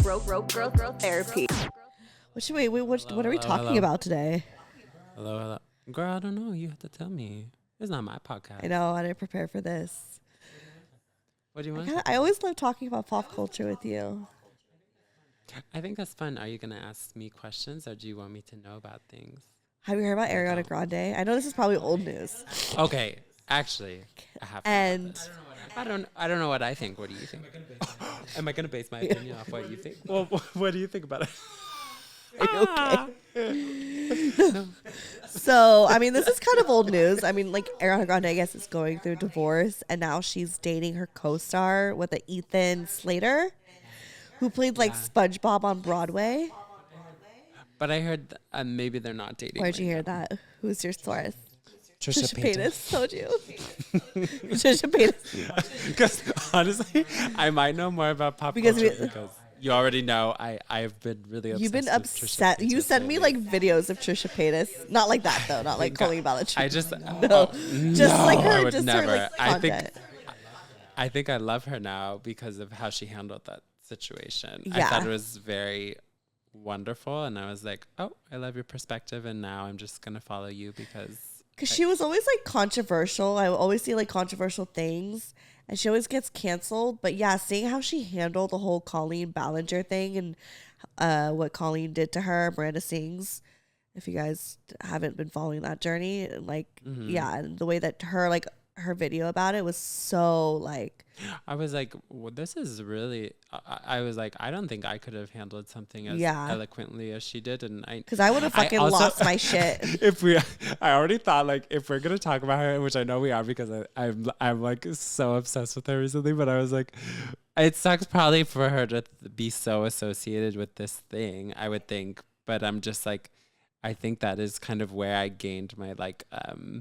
Broke girl therapy. What are we talking about today? Hello. Girl, I don't know. You have to tell me. It's not my podcast. I know. I didn't prepare for this. What do you want? I always love talking about pop culture with you. I think that's fun. Are you going to ask me questions or do you want me to know about things? Have you heard about Ariana Grande? I know this is probably old news. Okay. Actually, I have. And I don't know what I think. What do you think? Am I going to base my opinion off what you think? Well, what do you think about it? Are you okay? No. So, I mean, this is kind of old news. I mean, like, Ariana Grande, I guess, is going through divorce, and now she's dating her co-star with the Ethan Slater, who played, like, SpongeBob on Broadway. But I heard maybe they're not dating. Where'd you hear that? Who's your source? Trisha Paytas told you. Trisha Paytas. Because, honestly, I might know more about pop culture because you already know I've been really obsessed. You've been obsessed. You send me like videos of Trisha Paytas. Not like that though. Not like calling about it. I just like her. I would just never. her, like, I think I love her now because of how she handled that situation. Yeah. I thought it was very wonderful, and I was like, oh, I love your perspective, and now I'm just gonna follow you because she was always like controversial. I always see like controversial things. And she always gets canceled. But yeah, seeing how she handled the whole Colleen Ballinger thing and what Colleen did to her, Miranda Sings, if you guys haven't been following that journey, like, yeah, and the way that her video about it was so like. I was like, well, this is really, I was like, I don't think I could have handled something as eloquently as she did. And because I would have fucking lost my shit. I already thought like, if we're going to talk about her, which I know we are because I'm like so obsessed with her recently, but I was like, it sucks probably for her to be so associated with this thing, I would think. But I'm just like, I think that is kind of where I gained my like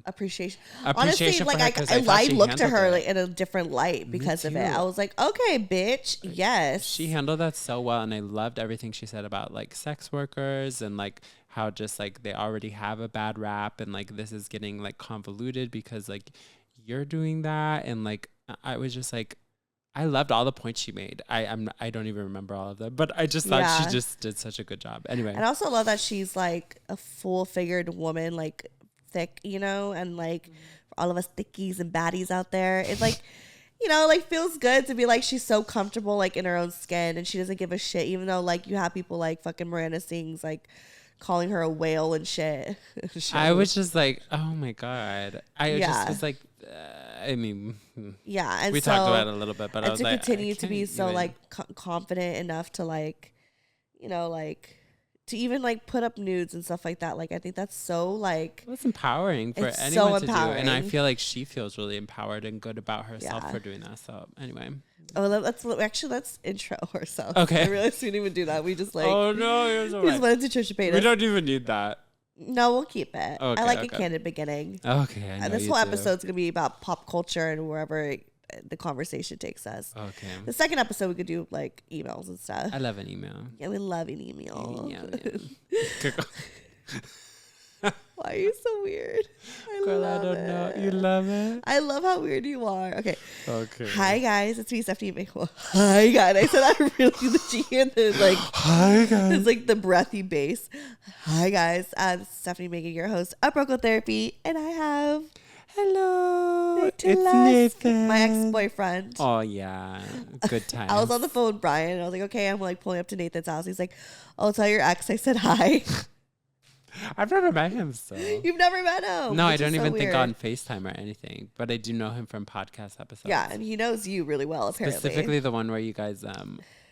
appreciation. Honestly, for like her, I looked at her like in a different light because of it. I was like, okay, bitch, yes. She handled that so well, and I loved everything she said about like sex workers and like how just like they already have a bad rap, and like this is getting like convoluted because like you're doing that, and like I was just like. I loved all the points she made. I don't even remember all of them, but I just thought she just did such a good job. Anyway. And I also love that she's like a full-figured woman, like thick, you know, and like for all of us thickies and baddies out there, it's like, you know, like feels good to be like she's so comfortable like in her own skin and she doesn't give a shit, even though like you have people like fucking Miranda Sings like calling her a whale and shit. I was just like, oh my God. I just was like, I mean, yeah, and we talked about it a little bit, but I was like, to continue to be so like confident enough to like, you know, like to even like put up nudes and stuff like that. Like, I think that's so like, well, it's empowering for anyone to do, and I feel like she feels really empowered and good about herself for doing that. So anyway. Oh, let's intro ourselves. Okay. I realized we didn't even do that. We just like. Oh no, it was all right. We just went into Trisha Paytas. We don't even need that. No, we'll keep it. Okay, I like a candid beginning. Okay. I know this whole episode's going to be about pop culture and wherever the conversation takes us. Okay. The second episode, we could do like emails and stuff. I love an email. Yeah, we love an email. Yeah. Why are you so weird? I don't know. You love it? I love how weird you are. Okay. Okay. Hi, guys. It's me, Stefanie Maegan. Hi, guys. I said that really legit. And like, hi, guys. It's like the breathy bass. Hi, guys. This is Stefanie Maegan, your host of Broco Therapy. And I have... Hello. It's Lusk, Nathan. My ex-boyfriend. Oh, yeah. Good times. I was on the phone with Brian. And I was like, okay, I'm like pulling up to Nathan's house. He's like, oh, tell your ex I said hi. I've never met him, so. You've never met him? No, I don't even think on FaceTime or anything, but I do know him from podcast episodes. Yeah, and he knows you really well, apparently. Specifically the one where you guys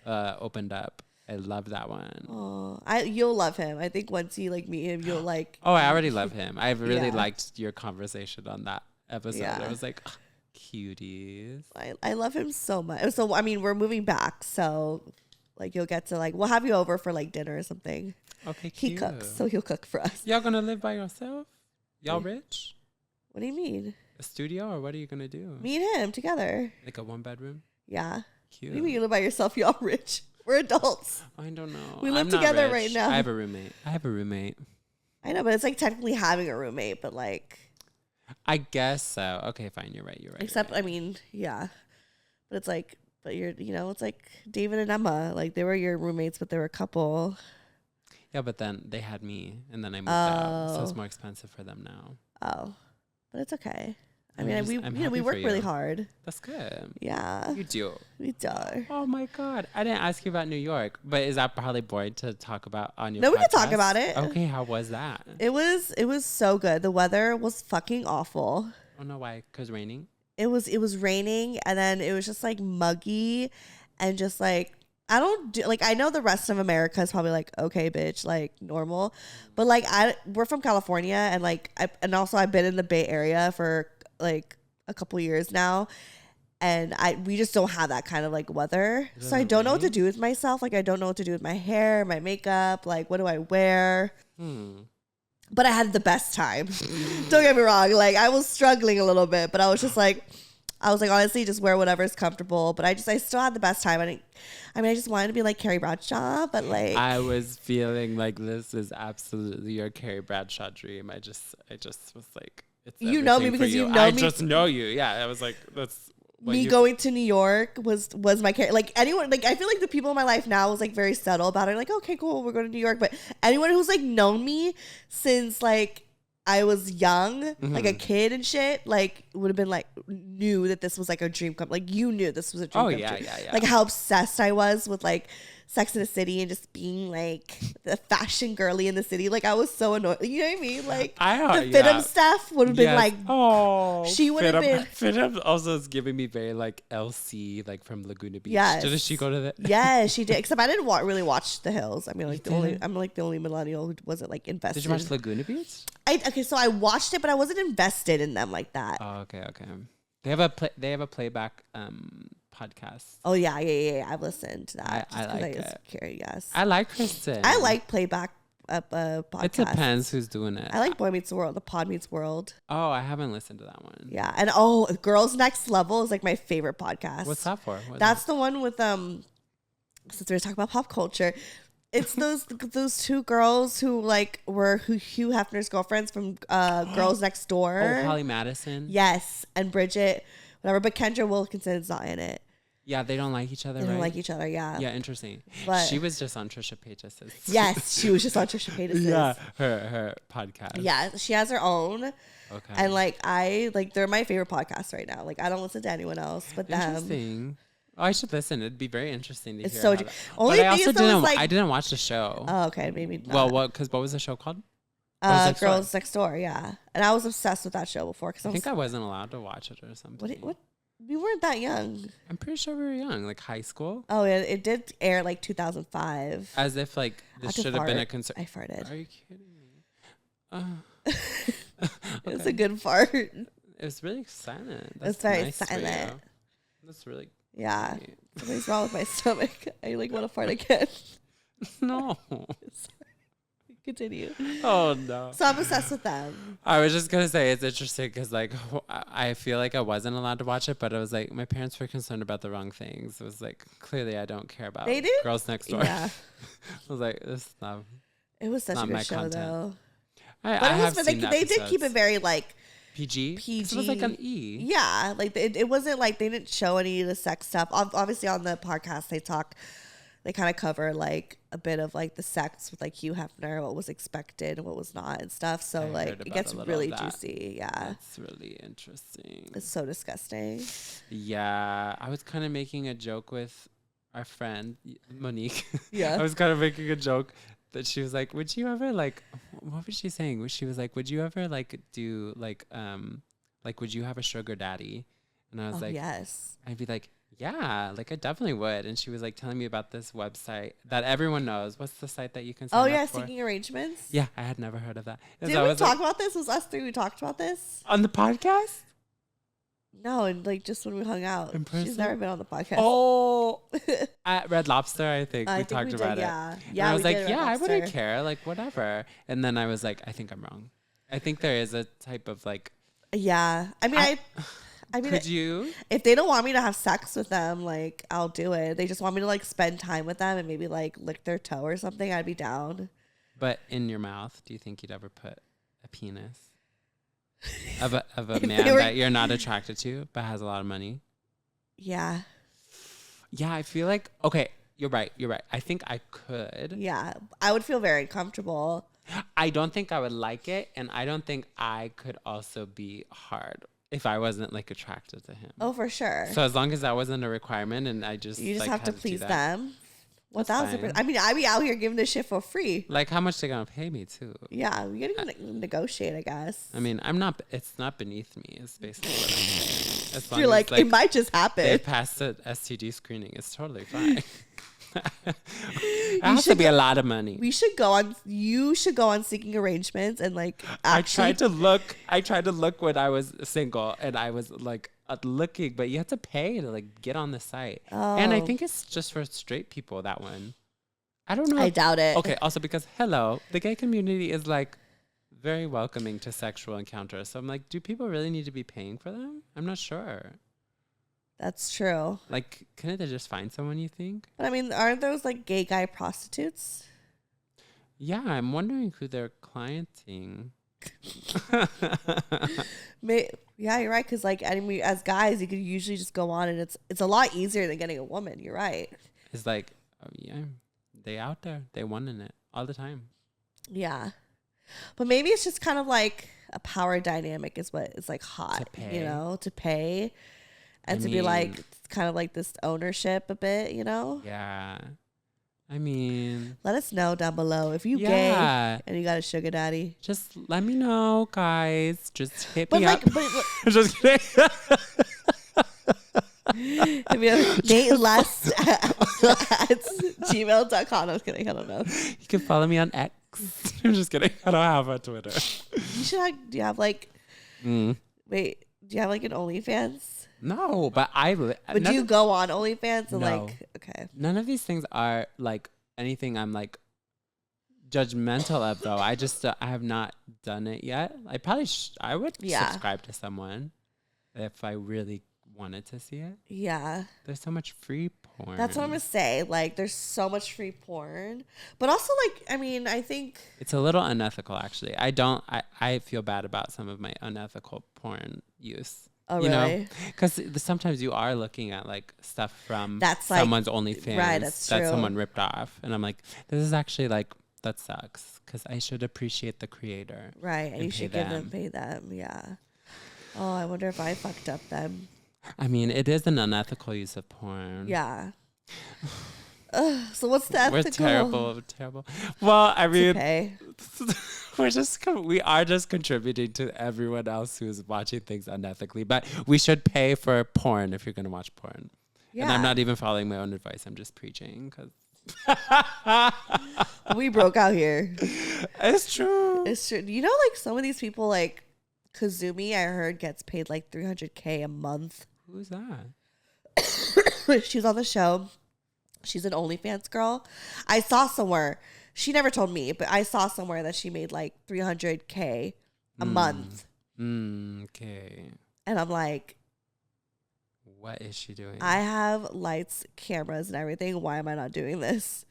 opened up. I love that one. Oh, you'll love him. I think once you like meet him, you'll like. Oh, I already love him. I really liked your conversation on that episode. Yeah. I was like, oh, cuties. I love him so much. So I mean, we're moving back, so like you'll get to like we'll have you over for like dinner or something. Okay, cute. He cooks, so he'll cook for us. Y'all gonna live by yourself? Y'all rich? What do you mean? A studio, or what are you gonna do? Me and him together. Like a 1-bedroom? Yeah. Cute. What do you mean you live by yourself? Y'all rich. We're adults. I don't know. We live together right now. I have a roommate. I know, but it's like technically having a roommate, but like. I guess so. Okay, fine. You're right. Except, you're right. I mean, yeah. But it's like But it's like David and Emma. Like, they were your roommates, but they were a couple. Yeah, but then they had me, and then I moved out, so it's more expensive for them now. Oh, but it's okay. I I'm mean, happy we work for really you. hard. That's good. Yeah, You do. we do. Oh my God, I didn't ask you about New York, but is that probably boring to talk about on your? No, podcast? we can talk about it. Okay, how was that? It was so good. The weather was fucking awful. Oh no, why? 'Cause raining. It was raining, and then it was just like muggy, and just like I know the rest of America is probably like, okay, bitch, like normal, but like we're from California, and like also I've been in the Bay Area for like a couple years now, and we just don't have that kind of like weather, so I don't know what to do with myself. Like, I don't know what to do with my hair, my makeup. Like, what do I wear? But I had the best time. Don't get me wrong. Like, I was struggling a little bit, but I was like, honestly, just wear whatever's comfortable. But I still had the best time. I just wanted to be like Carrie Bradshaw, but like, I was feeling like this is absolutely your Carrie Bradshaw dream. I just was like, it's you know me because you know me. I just know you. Yeah, I was like, that's me going to New York was my character. Like, anyone, like, I feel like the people in my life now was like very subtle about it. Like, okay, cool, we're going to New York. But anyone who's like known me since like I was young, like a kid and shit, like would have been like, knew that this was like a dream come. Like, you knew this was a dream come true. Yeah. Like, how obsessed I was with like Sex in the City and just being like the fashion girly in the city. Like, I was so annoyed. You know what I mean? Like, the Fitum stuff would have been like, she would have been. Fitum also is giving me very like Elsie, like from Laguna Beach. Yes. Did she go to the? Yeah, she did. Except I didn't really watch The Hills. I mean, like I'm like the only millennial who wasn't like invested. Did you watch Laguna Beach? Okay, so I watched it, but I wasn't invested in them like that. Oh, okay. They have a playback podcast. Oh yeah. I've listened to that. I like it. Yes. I like Kristen. I like playback podcast. It depends who's doing it. I like Boy Meets World, the Pod Meets World. Oh, I haven't listened to that one. Yeah, and Girls Next Level is like my favorite podcast. What's that for? That's the one with since we're talking about pop culture. It's those two girls who were Hugh Hefner's girlfriends from Girls Next Door. Oh, Holly Madison. Yes, and Bridget, whatever. But Kendra Wilkinson's not in it. Yeah, they don't like each other. They don't like each other. Yeah. Yeah, interesting. But she was just on Trisha Paytas. Yes, she was just on Trisha Paytas. Yeah, her podcast. Yeah, she has her own. Okay. And they're my favorite podcasts right now. Like, I don't listen to anyone else but them. Interesting. Oh, I should listen. It'd be very interesting to hear. So only but I also didn't watch the show. Oh, okay, maybe not. Well, what was the show called? Girls Next Door. Yeah, and I was obsessed with that show before because I think I wasn't allowed to watch it or something. What? We weren't that young. I'm pretty sure we were young, like high school. Oh yeah, it did air like 2005. As if like this should have been a concern. I farted. Are you kidding me? It was a good fart. It was really silent. It's very silent. That's really. Yeah. Something's wrong with my stomach. I want to fart again. No. Continue. Oh no. So I'm obsessed with them. I was just gonna say it's interesting because I feel like I wasn't allowed to watch it, but it was like my parents were concerned about the wrong things. It was like clearly I don't care about Girls Next Door. Yeah. I was like, this is not. It was such a good show content. though. They did keep it very PG. PG. It was like an E. Yeah, it wasn't like they didn't show any of the sex stuff. Obviously, on the podcast they kind of cover a bit of the sex with Hugh Hefner, what was expected and what was not and stuff. So it gets really juicy. Yeah, that's really interesting. It's so disgusting. Yeah, I was kind of making a joke with our friend Monique. Yeah, I was kind of making a joke. That she was like, would you ever what was she saying? She was like, would you ever do would you have a sugar daddy? And I was like, yes. I'd be like, yeah, I definitely would. And she was telling me about this website that everyone knows. What's the site that you can sign up for? Seeking Arrangements? Yeah, I had never heard of that. Did we talk about this? Was us three who talked about this? On the podcast? No, and just when we hung out. In person? She's never been on the podcast. Oh, at Red Lobster, I think we talked about it. Yeah, and I was like, yeah, I wouldn't care, whatever. And then I was like, I think I'm wrong. I think there is a type of Yeah, I mean, could you? If they don't want me to have sex with them, I'll do it. They just want me to spend time with them and maybe lick their toe or something. I'd be down. But in your mouth, do you think you'd ever put a penis? Of a man that you're not attracted to but has a lot of money? Yeah. Yeah, I feel like, okay, you're right. I think I could. Yeah, I would feel very comfortable. I don't think I would like it, and I don't think I could also be hard if I wasn't like attracted to him. Oh, for sure. So as long as that wasn't a requirement, and I just You just like, have to had do please that. them. 1,000%. fine. I mean, I be out here giving this shit for free. Like, how much they gonna pay me too? Yeah, we gotta negotiate, I guess. I mean, it's not beneath me. It's basically what I'm saying. As long You're as, like, it might just happen. they pass the STD screening. It's totally fine. It has to be a lot of money. You should go on Seeking Arrangements and like actually. I tried to look when I was single, and I was like looking, but you have to pay to like get on the site. And I think it's just for straight people, that one. I don't know. I doubt it. Okay, also because the gay community is like very welcoming to sexual encounters. So I'm like, do people really need to be paying for them? I'm not sure. That's true. Like, couldn't they just find someone, you think? But I mean, aren't those like gay guy prostitutes? Yeah, I'm wondering who they're clienting. Yeah, you're right. Because like, as guys, you could usually just go on, and it's a lot easier than getting a woman. You're right. It's like, oh, yeah, they out there. They wanting it all the time. Yeah. But maybe it's just kind of like a power dynamic is what is like hot, to pay. And to be like, kind of like this ownership a bit, Yeah. I mean, let us know down below if you gay and you got a sugar daddy. Just let me know, guys. Just hit me up. Just kidding. Nate Lust at gmail.com. I was kidding. I don't know. You can follow me on X. I'm just kidding. I don't have a Twitter. Do you have like, wait, do you have like an OnlyFans? No, but Would you go on OnlyFans and like, okay. None of these things are like anything I'm like judgmental of, though. I have not done it yet. I probably I would subscribe to someone if I really wanted to see it. Yeah. There's so much free porn. That's what I'm gonna say. Like, there's so much free porn, but also like, I mean, I think it's a little unethical. Actually, I feel bad about some of my unethical porn use. Oh, really? Because sometimes you are looking at like stuff from someone's OnlyFans that someone ripped off, and I'm like, this is actually like, that sucks, because I should appreciate the creator, right? And you should pay them. Yeah. Oh, I wonder if I fucked up then. I mean, it is an unethical use of porn. Yeah. So what's the ethical? We're terrible. Well, I mean, we are just contributing to everyone else who's watching things unethically. But we should pay for porn if you're going to watch porn. Yeah. And I'm not even following my own advice. I'm just preaching because we broke out here. It's true. It's true. You know, like some of these people, like Kazumi, I heard gets paid like $300K a month. Who's that? She's on the show. She's an OnlyFans girl. I saw somewhere. She never told me, but I saw somewhere that she made like $300K a month. Okay. And I'm like, what is she doing? I have lights, cameras, and everything. Why am I not doing this?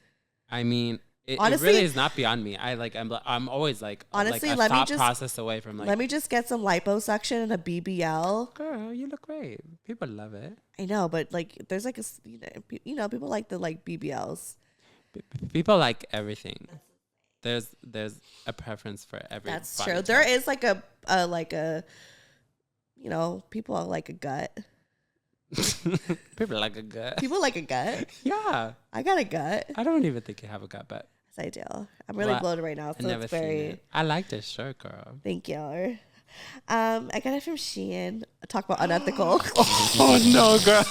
I mean, honestly, it really is not beyond me. I'm always like, honestly, like a thought process away from like, let me just get some liposuction and a BBL. Girl, you look great. People love it. I know, but like, there's like people like the like BBLs. People like everything. There's a preference for every. That's true. Type. There is like a people like a gut. People like a gut. People like a gut. Yeah. I got a gut. I don't even think you have a gut, but yes, I do. I'm really bloated right now, so it's very. Seen it. I like this shirt, girl. Thank you. I got it from Shein. Talk about unethical. Oh no, girl!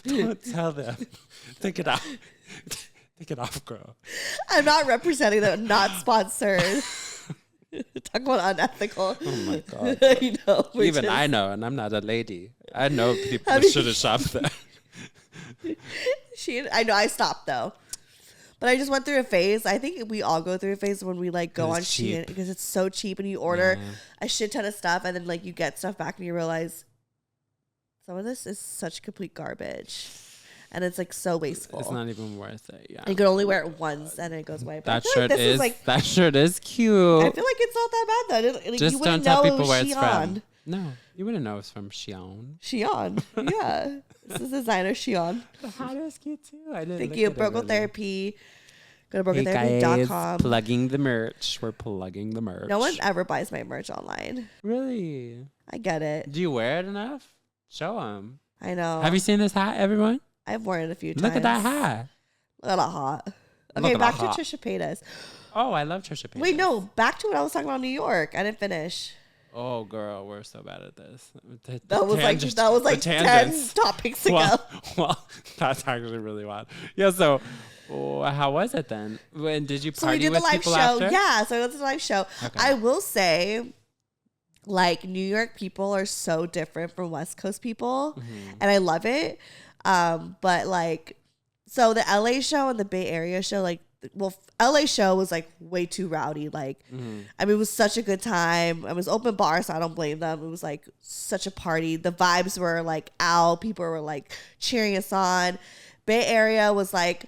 Don't tell them. Take it out. Take it off, girl. I'm not representing them. Not sponsored. Talk about unethical. Oh my god! I know. Even I know, and I'm not a lady. I know people shouldn't shop there. I know. I stopped though. But I just went through a phase. I think we all go through a phase when we like go on Shein because it's so cheap and you order a shit ton of stuff and then like you get stuff back and you realize some of this is such complete garbage. And it's like so wasteful. It's not even worth it. Yeah. You can only wear it once and it goes away. But that shirt is cute. I feel like it's not that bad though. Like, just don't tell people where it's from. No, you wouldn't know it's from Shein. Shein. Yeah. This is designer Shion. The hat is cute too. I didn't. Thank look you. at it Brocal really. Therapy. Go to Hey guys, brocaltherapy.com. plugging the merch. We're plugging the merch. No one ever buys my merch online. Really? I get it. Do you wear it enough? Show them. I know. Have you seen this hat, everyone? I've worn it a few times. Look at that hat. Look at that hot. Look Okay, at back that to hat. Trisha Paytas. Oh, I love Trisha Paytas. Wait, no. Back to what I was talking about New York. I didn't finish. Oh, girl, we're so bad at this. That was like 10 topics ago. Well, that's actually really wild. Yeah, so how was it then? When did you So party we did with the live people show. after? Yeah, so I went to the live show. Okay. I will say, like, New York people are so different from West Coast people, and I love it. But like, so the LA show and the Bay Area show, like, well, LA show was like way too rowdy. Like, I mean, it was such a good time. It was open bar, so I don't blame them. It was like such a party. The vibes were like out. People were like cheering us on. Bay Area was like,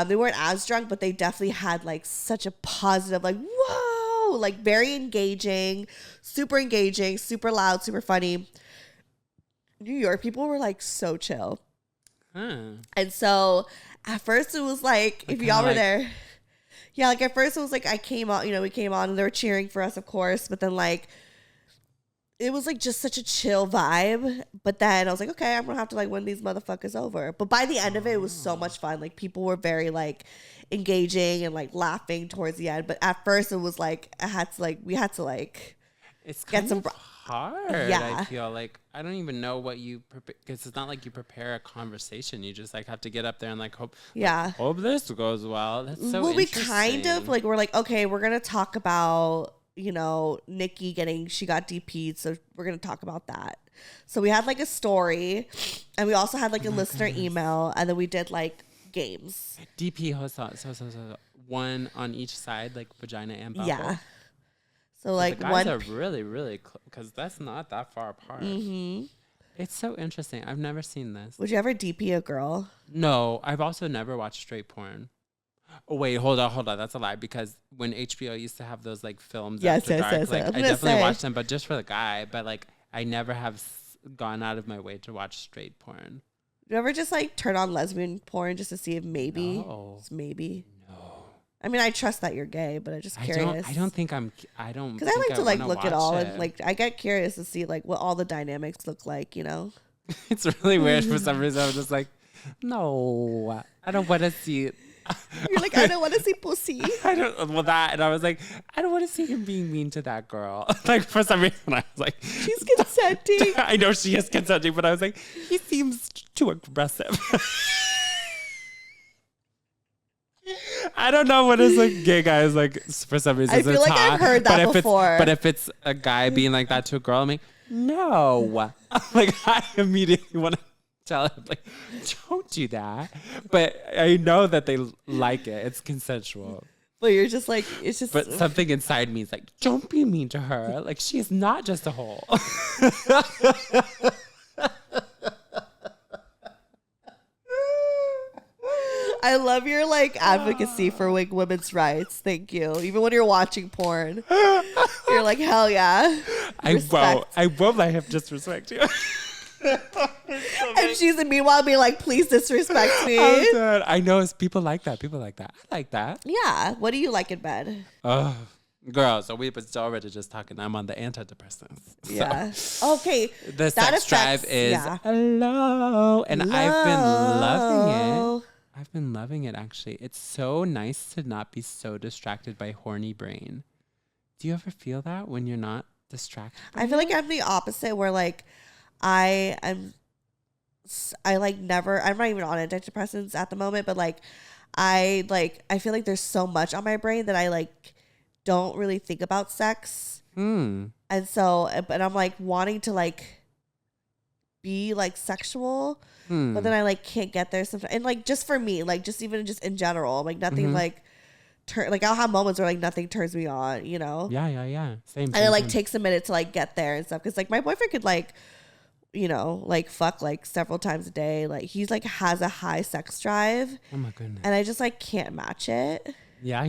they weren't as drunk, but they definitely had like such a positive, like, whoa, like very engaging, super loud, super funny. New York people were like so chill. And so at first it was like, if y'all were there, yeah, like at first it was like we came on and they were cheering for us, of course, but then like it was like just such a chill vibe. But then I was like, okay, I'm gonna have to like win these motherfuckers over. But by the end of it was so much fun. Like people were very like engaging and like laughing towards the end. But at first it was like we had to It's get kind some of hard. Yeah. I feel like I don't even know what you prepare, because it's not like you prepare a conversation. You just like have to get up there and like hope this goes well. That's so well, we interesting. kind of like, we're like, okay, we're gonna talk about, you know, Nikki she got DP'd, so we're gonna talk about that. So we had like a story, and we also had like a listener email, and then we did like games. DP host so one on each side, like vagina and bubble. Yeah. So like the guys are really because that's not that far apart. It's so interesting. I've never seen this. Would you ever DP a girl? No, I've also never watched straight porn. Oh wait, hold on. That's a lie, because when HBO used to have those like films after dark, like I definitely watched them, but just for the guy. But like I never have gone out of my way to watch straight porn. You ever just like turn on lesbian porn just to see if maybe? No. Maybe. No. I mean, I trust that you're gay, but I'm just curious. I don't think I'm. I don't. Because I like to like look at all it. and like I get curious to see like what all the dynamics look like. You know. It's really weird for some reason. I'm just like, no, I don't want to see it. You're like, I don't want to see pussy. And I was like, I don't want to see him being mean to that girl. Like for some reason, I was like, She's consenting. I know she is consenting, but I was like, he seems too aggressive. I don't know what is like gay guys like for some reason. I feel like I've heard that before. But if it's a guy being like that to a girl, I'm like, no. Like I immediately want to tell him like, don't do that. But I know that they like it. It's consensual. But you're just like, it's just. But something inside me is like, don't be mean to her. Like she is not just a hole. I love your like advocacy for like women's rights. Thank you. Even when you're watching porn, you're like, hell yeah. I won't let him disrespect you. And she's meanwhile being like, please disrespect me. I'm dead. I know it's people like that. I like that. Yeah. What do you like in bed? Girl, so we was already just talking. I'm on the antidepressants. Yeah. Okay. The sex drive is low. And I've been loving it. I've been loving it, actually. It's so nice to not be so distracted by horny brain. Do you ever feel that when you're not distracted? I feel like I'm the opposite, where like I'm not even on antidepressants at the moment, but like I feel like there's so much on my brain that I like don't really think about sex. And so, but I'm like wanting to like be like sexual, but then I like can't get there sometimes. And like just for me, like just even just in general, like nothing like like I'll have moments where like nothing turns me on, you know? Yeah. Same. And it like takes a minute to like get there and stuff. Cause like my boyfriend could like, you know, like fuck like several times a day. Like he's like has a high sex drive. Oh my goodness. And I just like can't match it. Yeah.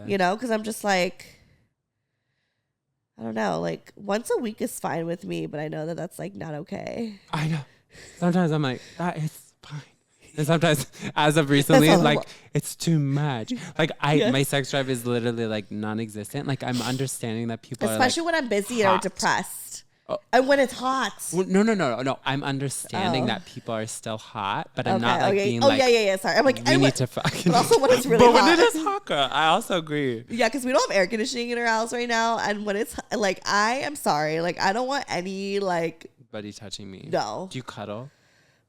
You know, cause I'm just like, I don't know, like once a week is fine with me, but I know that that's like not okay. I know. Sometimes I'm like, that is fine. And sometimes, as of recently, like, it's too much. Like, my sex drive is literally, like, non-existent. Like, I'm understanding that people especially are, like, when I'm busy hot. or depressed. And when it's hot. Well, no. I'm understanding that people are still hot, but I'm not, like, being like, yeah. Sorry. I'm like, we need to fucking. But also when it's really hot. But when it is hot, girl, I also agree. Yeah, because we don't have air conditioning in our house right now. And when it's, like, I am sorry. Like, I don't want any, like. Buddy touching me. No. Do you cuddle?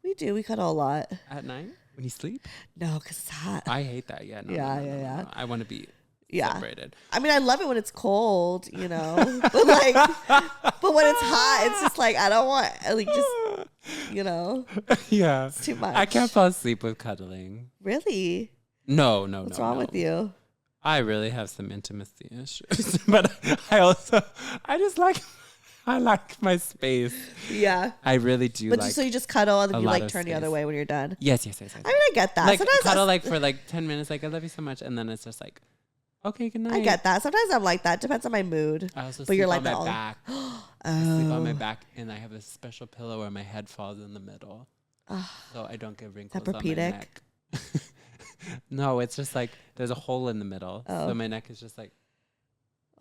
We do. We cuddle a lot. At night? When you sleep? No, because it's hot. I hate that. Yeah. No. I want to be separated. I mean, I love it when it's cold, you know. but like, but when it's hot, it's just like I don't want like just, you know. Yeah. It's too much. I can't fall asleep with cuddling. Really? No. What's wrong with you? I really have some intimacy issues, but I like my space. Yeah. I really do. But so you just cuddle and then you like turn space. the other way when you're done. Yes. I mean, I get that. Like Sometimes cuddle like for like 10 minutes. Like I love you so much, and then it's just like, okay, good night. I get that. Sometimes I'm like that. Depends on my mood. I also but sleep you're like on that my back. I sleep on my back, and I have a special pillow where my head falls in the middle, so I don't get wrinkles on my neck. No, it's just like there's a hole in the middle, so my neck is just like.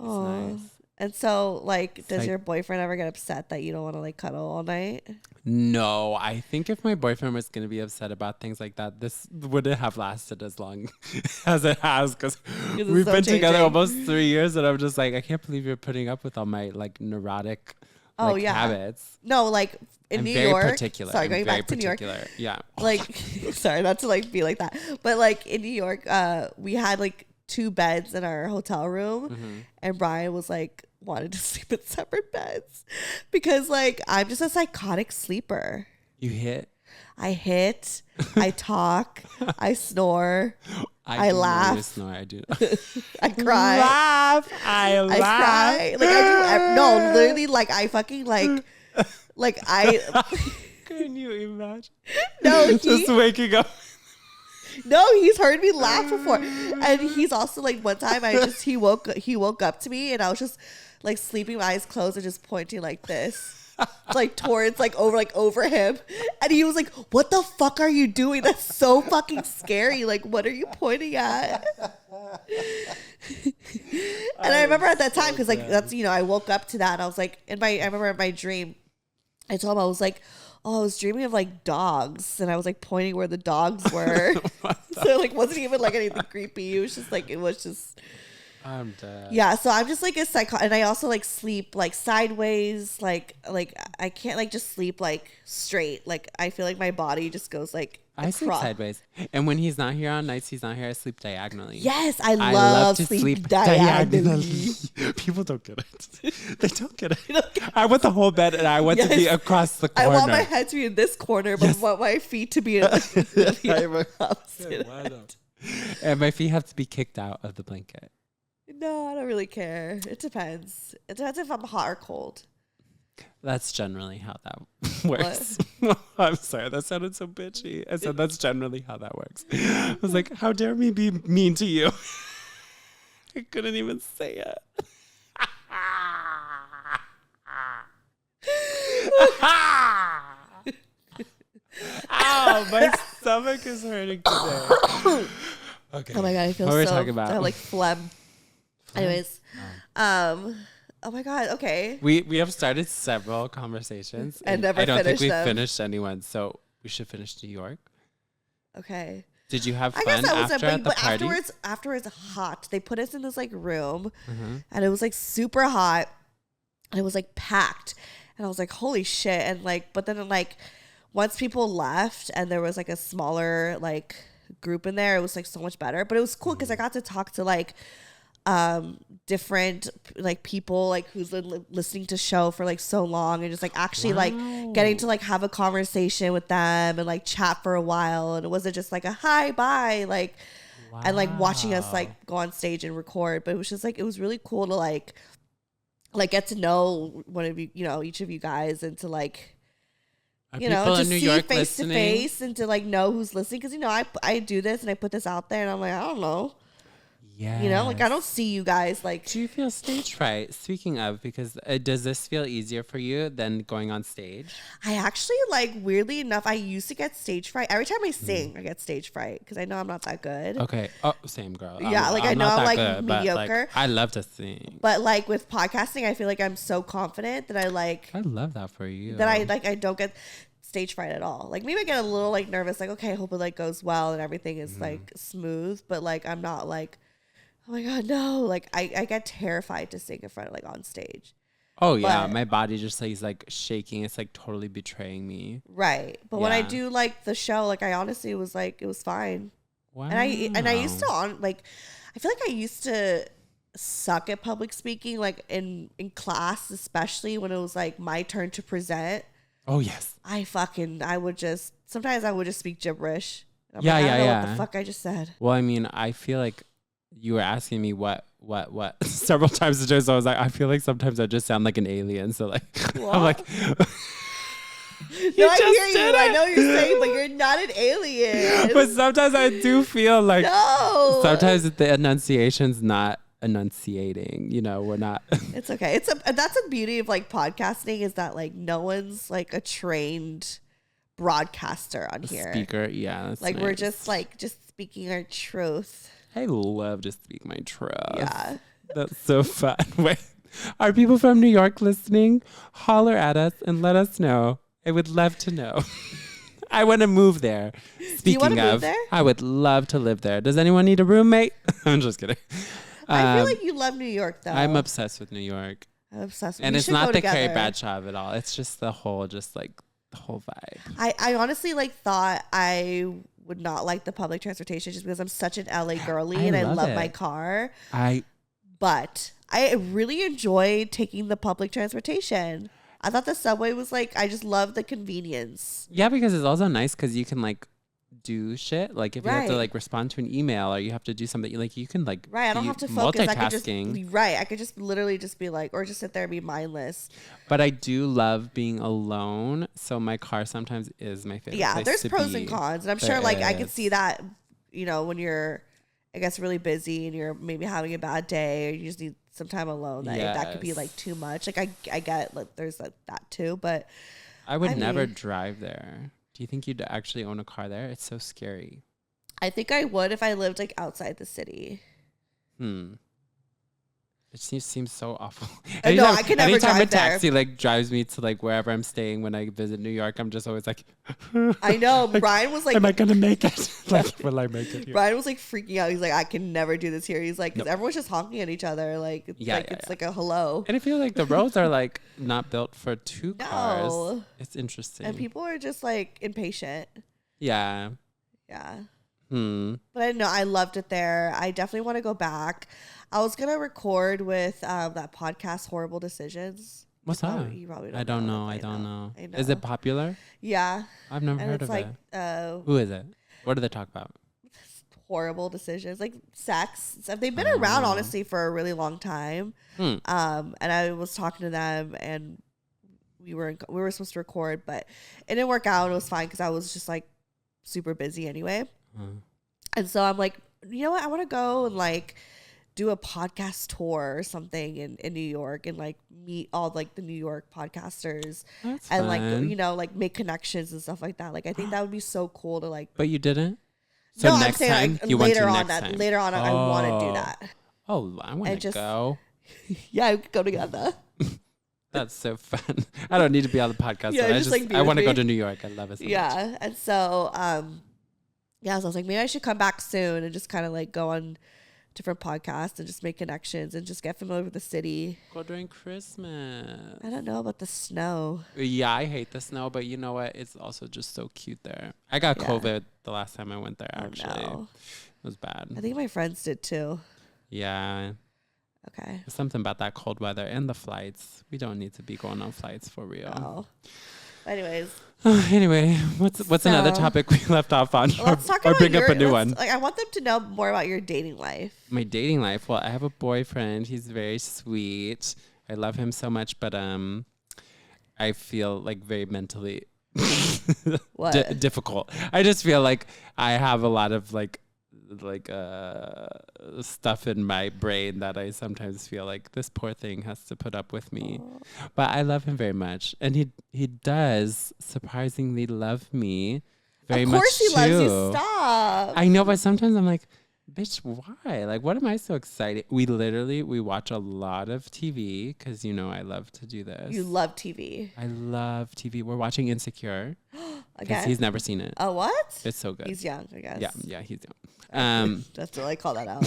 It's nice. And so, like, does your boyfriend ever get upset that you don't want to, like, cuddle all night? No, I think if my boyfriend was going to be upset about things like that, this wouldn't have lasted as long as it has because we've been together almost 3 years and I'm just like, I can't believe you're putting up with all my, like, neurotic habits. No, like, in New York. Very particular. Sorry, going back to New York. Yeah. Like, sorry, not to, like, be like that. But, like, in New York, we had, like, 2 beds in our hotel room and Brian was like wanted to sleep in separate beds because like I'm just a psychotic sleeper. You hit? I hit, I talk, I snore, I laugh. Snore, I do. I cry. I laugh. I cry. Like I do. No, literally like I fucking like I. Can you imagine? No, just waking up. No, he's heard me laugh before, and he's also like one time he woke up to me, and I was just like sleeping, my eyes closed, and just pointing like this, like towards like over him, and he was like, "What the fuck are you doing? That's so fucking scary! Like, what are you pointing at?" And I remember at that time because like that's I woke up to that, and I was like I remember in my dream, I told him I was like. Oh, I was dreaming of like dogs, and I was like pointing where the dogs were. So like wasn't even like anything creepy. It was just. I'm dead. Yeah, so I'm just like a psycho, and I also like sleep like sideways, like I can't like just sleep like straight. Like I feel like my body just goes like. I sleep sideways, and when he's not here on nights, he's not here. I sleep diagonally. Yes, I love to sleep diagonally. People don't get it. They don't get it. I want the whole bed, and I want to be across the corner. I want my head to be in this corner, but I want my feet to be in the opposite end. And my feet have to be kicked out of the blanket. No, I don't really care. It depends. It depends if I'm hot or cold. That's generally how that works. I'm sorry, that sounded so bitchy. I said that's generally how that works. I was like, how dare me be mean to you? I couldn't even say it. Ow, my stomach is hurting today. Okay. Oh my god, I feel what so were we talking about? like phlegm. Anyways, oh my god, okay. We have started several conversations and never I don't think we them. finished anyone, so we should finish New York. Okay. Did you have fun I guess that was after at the party? Afterwards, hot. They put us in this like room, and it was like super hot, and it was like packed, and I was like, holy shit! And like, but then like, once people left, and there was like a smaller like group in there, it was like so much better. But it was cool because I got to talk to like different like people like who's listening to show for like so long and just like actually like getting to like have a conversation with them and like chat for a while, and it wasn't just like a hi bye like and like watching us like go on stage and record, but it was just like it was really cool to like get to know one of you, each of you guys, and to like to see face to face and to like know who's listening, because I do this and I put this out there and I'm like, I don't know. Yeah. You know, like I don't see you guys like. Do you feel stage fright? Speaking of, because does this feel easier for you than going on stage? I actually like, weirdly enough, I used to get stage fright. Every time I sing, I get stage fright because I know I'm not that good. Okay. Oh, same girl. Yeah, like I know I'm like good, mediocre. But, like, I love to sing. But like with podcasting, I feel like I'm so confident that I love that for you. That I don't get stage fright at all. Like maybe I get a little like nervous, like okay, I hope it like goes well and everything is like smooth. But like I'm not like, oh my god, no. Like I get terrified to sing in front of like on stage. Oh yeah, my body just like shaking. It's like totally betraying me. Right. But when I do like the show, like I honestly was like, it was fine. Wow. And I used to I feel like I used to suck at public speaking, like in class, especially when it was like my turn to present. Oh yes. I would just speak gibberish. I don't know what the fuck I just said. Well, I mean, I feel like you were asking me what several times today, so I was like, I feel like sometimes I just sound like an alien. So like, what? I'm like, no, I hear you. I know you're saying, but you're not an alien. But sometimes I do feel like no. Sometimes the enunciation's not enunciating. You know, we're not. It's okay. That's the beauty of like podcasting is that like no one's like a trained broadcaster on here. Speaker, yeah. That's like nice. we're just speaking our truth. I love to speak my truth. Yeah. That's so fun. Wait, are people from New York listening? Holler at us and let us know. I would love to know. I want to move there. Speaking of, move there? I would love to live there. Does anyone need a roommate? I'm just kidding. I feel like you love New York, though. I'm obsessed with New York. I'm obsessed with And we it's should not go the together. Carrie Bradshaw of it all. It's just the whole vibe. I honestly like thought I would not like the public transportation just because I'm such an LA girly and I love my car. But I really enjoy taking the public transportation. I thought the subway was like, I just love the convenience. Yeah, because it's also nice because you can like do shit. Like if you have to like respond to an email or you have to do something, like you can like I don't have to focus. I could just literally just be like, or just sit there and be mindless. But I do love being alone, so my car sometimes is my favorite. Yeah, place there's to pros be. and cons, and I'm sure like I could see that, you know, when you're, I guess, really busy and you're maybe having a bad day or you just need some time alone. That could be like too much. Like I get like there's like that too, but I would never drive there. Do you think you'd actually own a car there? It's so scary. I think I would if I lived like outside the city. It seems so awful. No, I could never drive anytime a there. taxi like drives me to like wherever I'm staying when I visit New York, I'm just always like, I know. like, Brian was like, am I gonna make it? Like, will I make it here? Brian was like freaking out. He's like, I can never do this here. He's like, because everyone's just honking at each other. Like, it's like a hello. And I feel like the roads are like not built for two cars. It's interesting. And people are just like impatient. Yeah. Yeah. But I know I loved it there. I definitely want to go back. I was gonna record with that podcast, Horrible Decisions. What's that? You probably don't. I don't know. I know. Is it popular? Yeah. I've never heard of it. Who is it? What do they talk about? Horrible decisions, like sex stuff. They've been around honestly for a really long time. And I was talking to them, and we were supposed to record, but it didn't work out. It was fine because I was just like super busy anyway. And so I'm like, you know what? I want to go and like do a podcast tour or something in New York and like meet all like the New York podcasters. That's and fun. like, you know, like make connections and stuff like that. Like I think that would be so cool to like. But you didn't? So no, next I'm saying time like, you want later to on next time. Later on, I want to do that. Oh, I want to go. Yeah, we could go together. That's so fun. I don't need to be on the podcast. Yeah, I want to go to New York. I love it so much. Yeah, and so so I was like, maybe I should come back soon and just kind of like go on different podcasts and just make connections and just get familiar with the city. Go during Christmas. I don't know about the snow. Yeah, I hate the snow, but you know what? It's also just so cute there. I got COVID the last time I went there, actually. No. It was bad. I think my friends did too. Yeah. Okay. There's something about that cold weather and the flights. We don't need to be going on flights for real. Oh. Anyways. Anyway, what's another topic we left off on? Let's talk or about bring up a new one. Like, I want them to know more about your dating life. My dating life. Well, I have a boyfriend. He's very sweet. I love him so much, but I feel like very mentally difficult. I just feel like I have a lot of like like stuff in my brain that I sometimes feel like this poor thing has to put up with me. But I love him very much, and he does surprisingly love me very much. Of course, he loves you. Stop. I know, but sometimes I'm like, bitch, why? Like, what am I so excited? We watch a lot of TV because I love to do this. You love TV. I love TV. We're watching Insecure. Again? He's never seen it. Oh, what? It's so good. He's young, I guess. Yeah, he's young. That's what I call that out.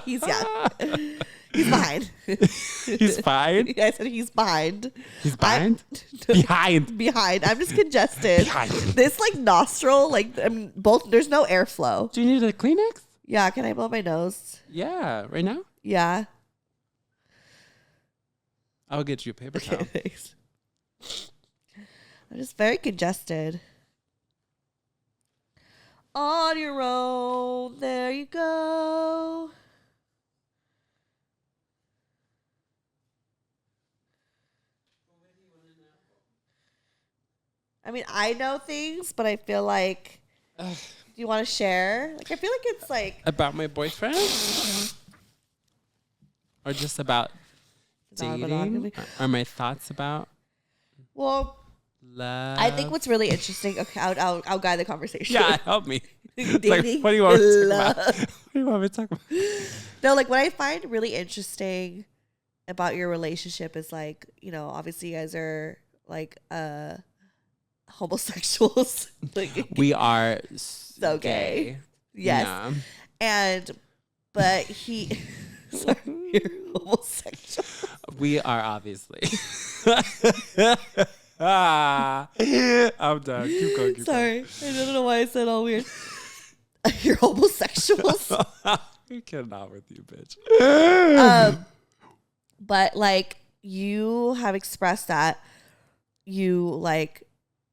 He's young. He's behind. He's fine? I said he's behind. He's behind? Behind. Behind. I'm just congested. Behind. This nostril, both, there's no airflow. Do you need a Kleenex? Yeah, can I blow my nose? Yeah, right now? Yeah. I'll get you a paper towel. Thanks. I'm just very congested. On your own, there you go. I mean, I know things, but I feel like, do you want to share? I feel like it's about my boyfriend? Or just about dating? Or my thoughts about love? I think what's really interesting. Okay, I'll guide the conversation. Yeah, help me. Dating, what do you want me to talk about? What do you want me to talk about? No, what I find really interesting about your relationship is obviously you guys are homosexuals. We are so gay. Yes. Yeah. But he sorry, you're homosexual. We are obviously. I'm done. Keep going. Sorry. I don't know why I said all weird. You're homosexuals. We cannot with you, bitch. But you have expressed that you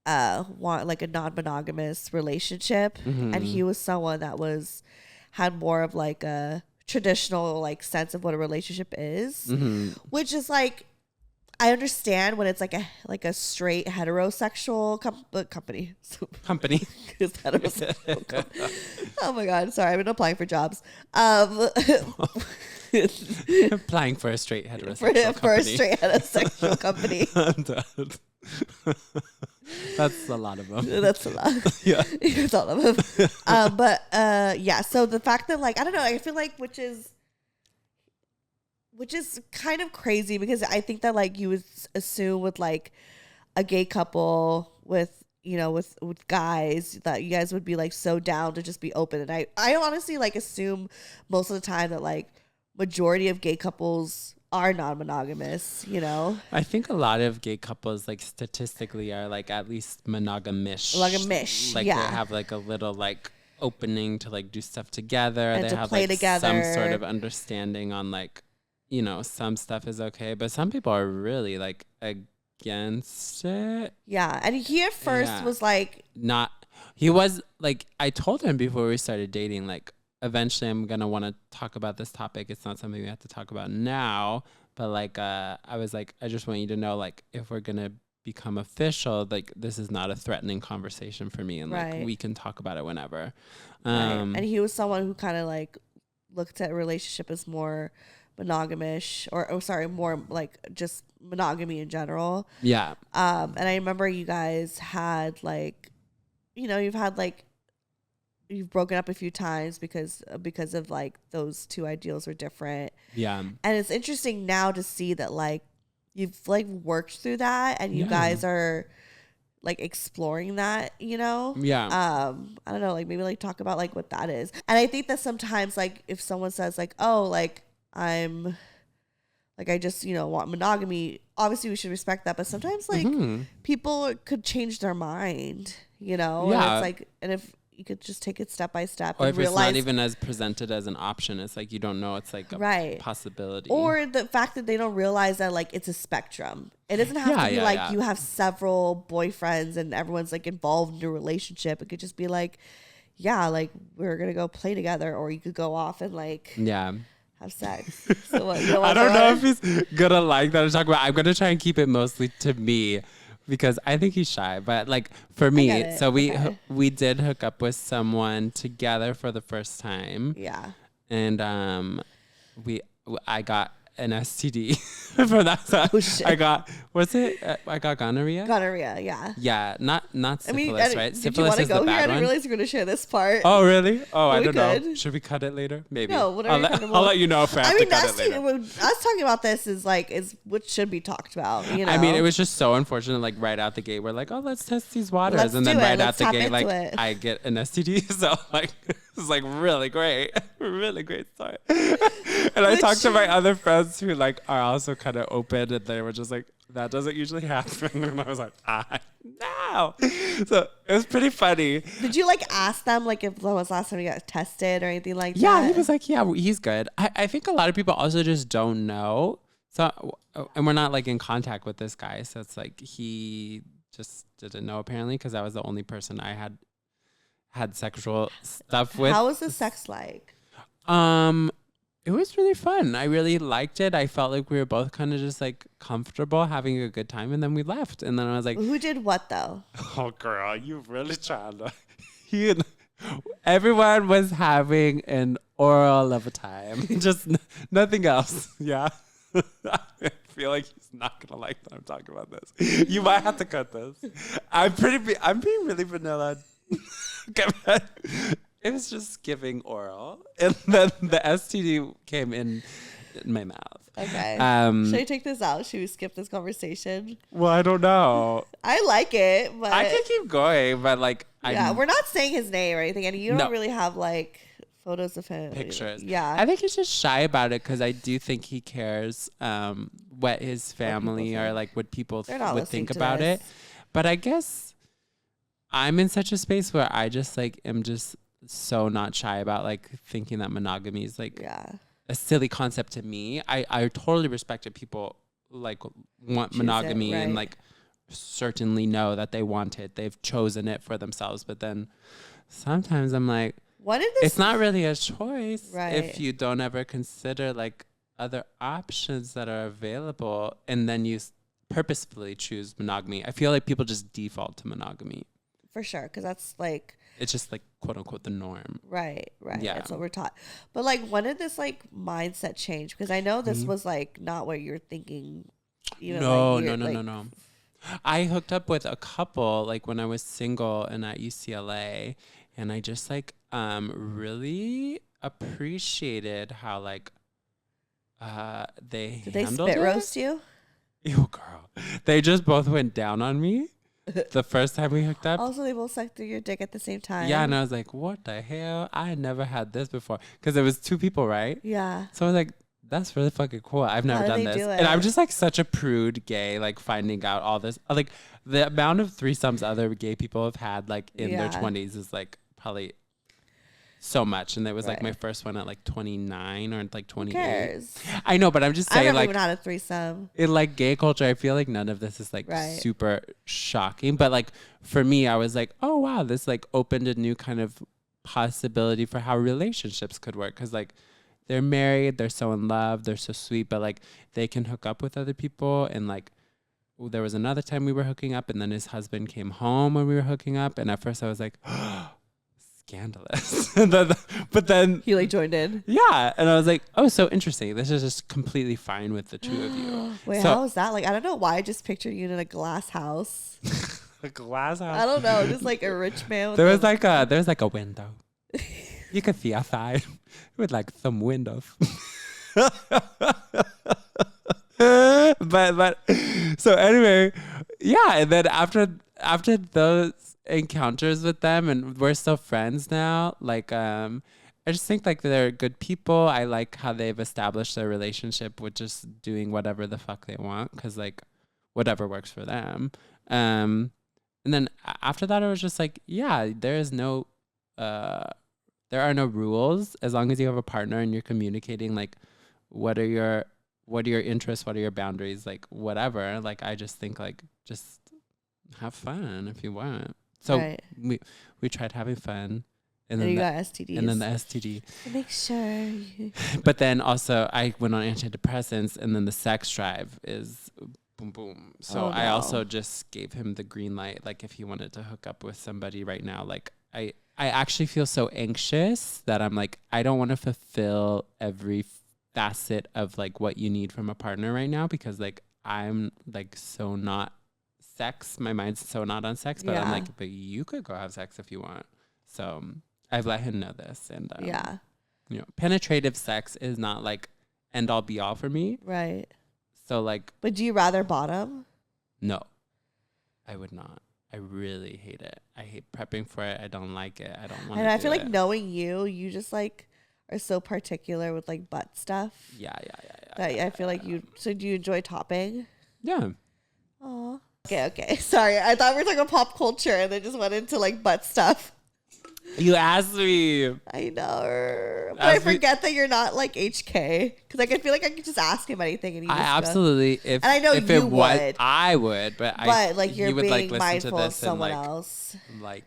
want a non-monogamous relationship, and he was someone that had more of a traditional sense of what a relationship is, which is I understand when it's a straight heterosexual company. It's heterosexual Oh my god, sorry, I've been applying for jobs. Applying for a straight heterosexual company. For a straight heterosexual company. I'm done. That's a lot of them. That's a lot. Yeah. That's all of them. But yeah, so the fact that I don't know, I feel which is kind of crazy because I think that you would assume with a gay couple with with guys that you guys would be so down to just be open, and I honestly assume most of the time that majority of gay couples are non-monogamous, I think a lot of gay couples statistically are at least monogamish. Yeah. They have a little opening to do stuff together. And they to have play together. Some sort of understanding on some stuff is okay, but some people are really against it. Yeah, and he at first was not. He was I told him before we started dating eventually I'm gonna want to talk about this topic. It's not something we have to talk about now, but I was I just want you to know if we're gonna become official, this is not a threatening conversation for me, and right. We can talk about it whenever. Right. And he was someone who kind of looked at a relationship as more monogamish or sorry, more just monogamy in general. Yeah. And I remember you guys had you've broken up a few times because of those two ideals were different. Yeah. And it's interesting now to see that you've worked through that and you guys are exploring that, Yeah. I don't know, maybe talk about what that is. And I think that sometimes if someone says oh, I'm I just, want monogamy, obviously we should respect that. But sometimes people could change their mind, Yeah. And it's and if you could just take it step by step, or and if realize, it's not even as presented as an option, it's you don't know, it's a right. possibility. Or the fact that they don't realize that it's a spectrum. It doesn't have to be you have several boyfriends and everyone's involved in a relationship. It could just be we're gonna go play together, or you could go off and have sex. So what, I don't know if he's gonna like that I'm talking about. I'm gonna try and keep it mostly to me because I think he's shy. But like for me, so Okay. we did hook up with someone together for the first time. Yeah. And I got an STD from that. So Oh, shit. I got I got gonorrhea. Gonorrhea, yeah. Yeah, not syphilis, I mean, right? did you Syphilis want to is go the here? I bad didn't one. realize you were going to share this part. Oh, really? Oh, I We don't know. could. Should we cut it later? Maybe. No, whatever you're comfortable I'll with. let you know if I have I mean, to cut that's it later. us talking about this is what should be talked about. You know, I mean, it was just so unfortunate. Like right out the gate, we're like, oh, let's test these waters, Let's and then do it. right Let's out the tap gate, like into it. I get an STD. So like, it's like really great, really great start. And I talked to my other friends who like are also kind of open, and they were just like, that doesn't usually happen. And I was like, no. So it was pretty funny. Did you like ask them like if when was the last time you got tested or anything like that? Yeah, he was like, yeah, he's good. I think a lot of people also just don't know. So, and we're not like in contact with this guy. So it's like he just didn't know apparently because I was the only person I had sexual stuff with. How was the sex like? It was really fun. I really liked it. I felt like we were both kind of just like comfortable having a good time, and then we left. And then I was like, Who did what though? oh girl, you really trying to everyone was having an oral of a time. Just nothing else. Yeah. I feel like he's not gonna like that I'm talking about this. You might have to cut this. I'm being really vanilla. It was just giving oral, and then the STD came in my mouth. Okay. Should I take this out? Should we skip this conversation? Well, I don't know. I like it, but I can keep going, but like, we're not saying his name or anything, and you don't No. really have like photos of him. Pictures. Yeah. I think he's just shy about it because I do think he cares what his family think. or like what people They're not would listening think to about this. it. But I guess I'm in such a space where I just like am just so not shy about like thinking that monogamy is like a silly concept to me. I totally respect it. People like want Choose monogamy it, and right. like certainly know that they want it. They've chosen it for themselves. But then sometimes I'm like, What did this? it's not really a choice Right. if you don't ever consider like other options that are available, and then you purposefully choose monogamy. I feel like people just default to monogamy. For sure, because that's like It's just like quote unquote the norm. right. Yeah. That's what we're taught. But like, when did this like mindset change? Because I know this Mm-hmm. was like not what you're thinking. Even No. like, I hooked up with a couple like when I was single and at UCLA, and I just like really appreciated how like they Did they handled spit it. roast you? Ew, girl. They just both went down on me the first time we hooked up. Also, they both sucked through your dick at the same time. Yeah, and I was like, what the hell? I never had this before. Because it was two people, right? Yeah. So I was like, that's really fucking cool. I've never How done did they this. do And I'm it? just like such a prude gay, like finding out all this. Like the amount of threesomes other gay people have had like in their Yeah. 20s is like probably so much. And it was like Right. my first one at like 29 or like Who 28. cares? I know, but I'm just I saying never like even had a threesome. in like gay culture, I feel like none of this is like Right. super shocking. But like for me, I was like, oh wow, this like opened a new kind of possibility for how relationships could work. Cause like they're married, they're so in love, they're so sweet, but like they can hook up with other people. And like there was another time we were hooking up, and then his husband came home when we were hooking up. And at first I was like, scandalous. But then He like joined in. yeah, and I was like, oh, so interesting. This is just completely fine with the two of you. Wait, So- how was that? Like, I don't know why I just pictured you in a glass house. A glass house. I don't know, just like a rich man. With There was like a window. You could see outside with like some windows. but so anyway, yeah. And then after those encounters with them, and we're still friends now. Like I just think like they're good people. I like how they've established their relationship with just doing whatever the fuck they want, because like whatever works for them. And then after that, it was just like, yeah, there is no, there are no rules as long as you have a partner and you're communicating like what are your interests, what are your boundaries, like whatever. Like I just think like just have fun if you want. So Right. we tried having fun, and And then you the, got STDs. and then the STD. Make sure you... But then also I went on antidepressants, and then the sex drive is boom, boom. So I also just gave him the green light. Like if he wanted to hook up with somebody right now, like I actually feel so anxious that I'm like, I don't want to fulfill every facet of like what you need from a partner right now, because like I'm like so not sex. My mind's so not on sex, but I'm like, but you could go have sex if you want. So I've let him know this. And you know, penetrative sex is not like end all be all for me. Right. So like, but do you rather bottom? No, I would not. I really hate it. I hate prepping for it. I don't like it. I don't want to. And I feel like knowing you just like are so particular with like butt stuff. Yeah. That I feel like you. So do you enjoy topping? Yeah. Aw. Okay. Sorry, I thought we were talking about pop culture and then just went into like butt stuff. You asked me. I know, but I forget that you're not like HK, because like I feel like I could just ask him anything and he. I absolutely. And I know if you it would. Was, I would, but like you're would, being like, mindful of someone and, like, else. Like.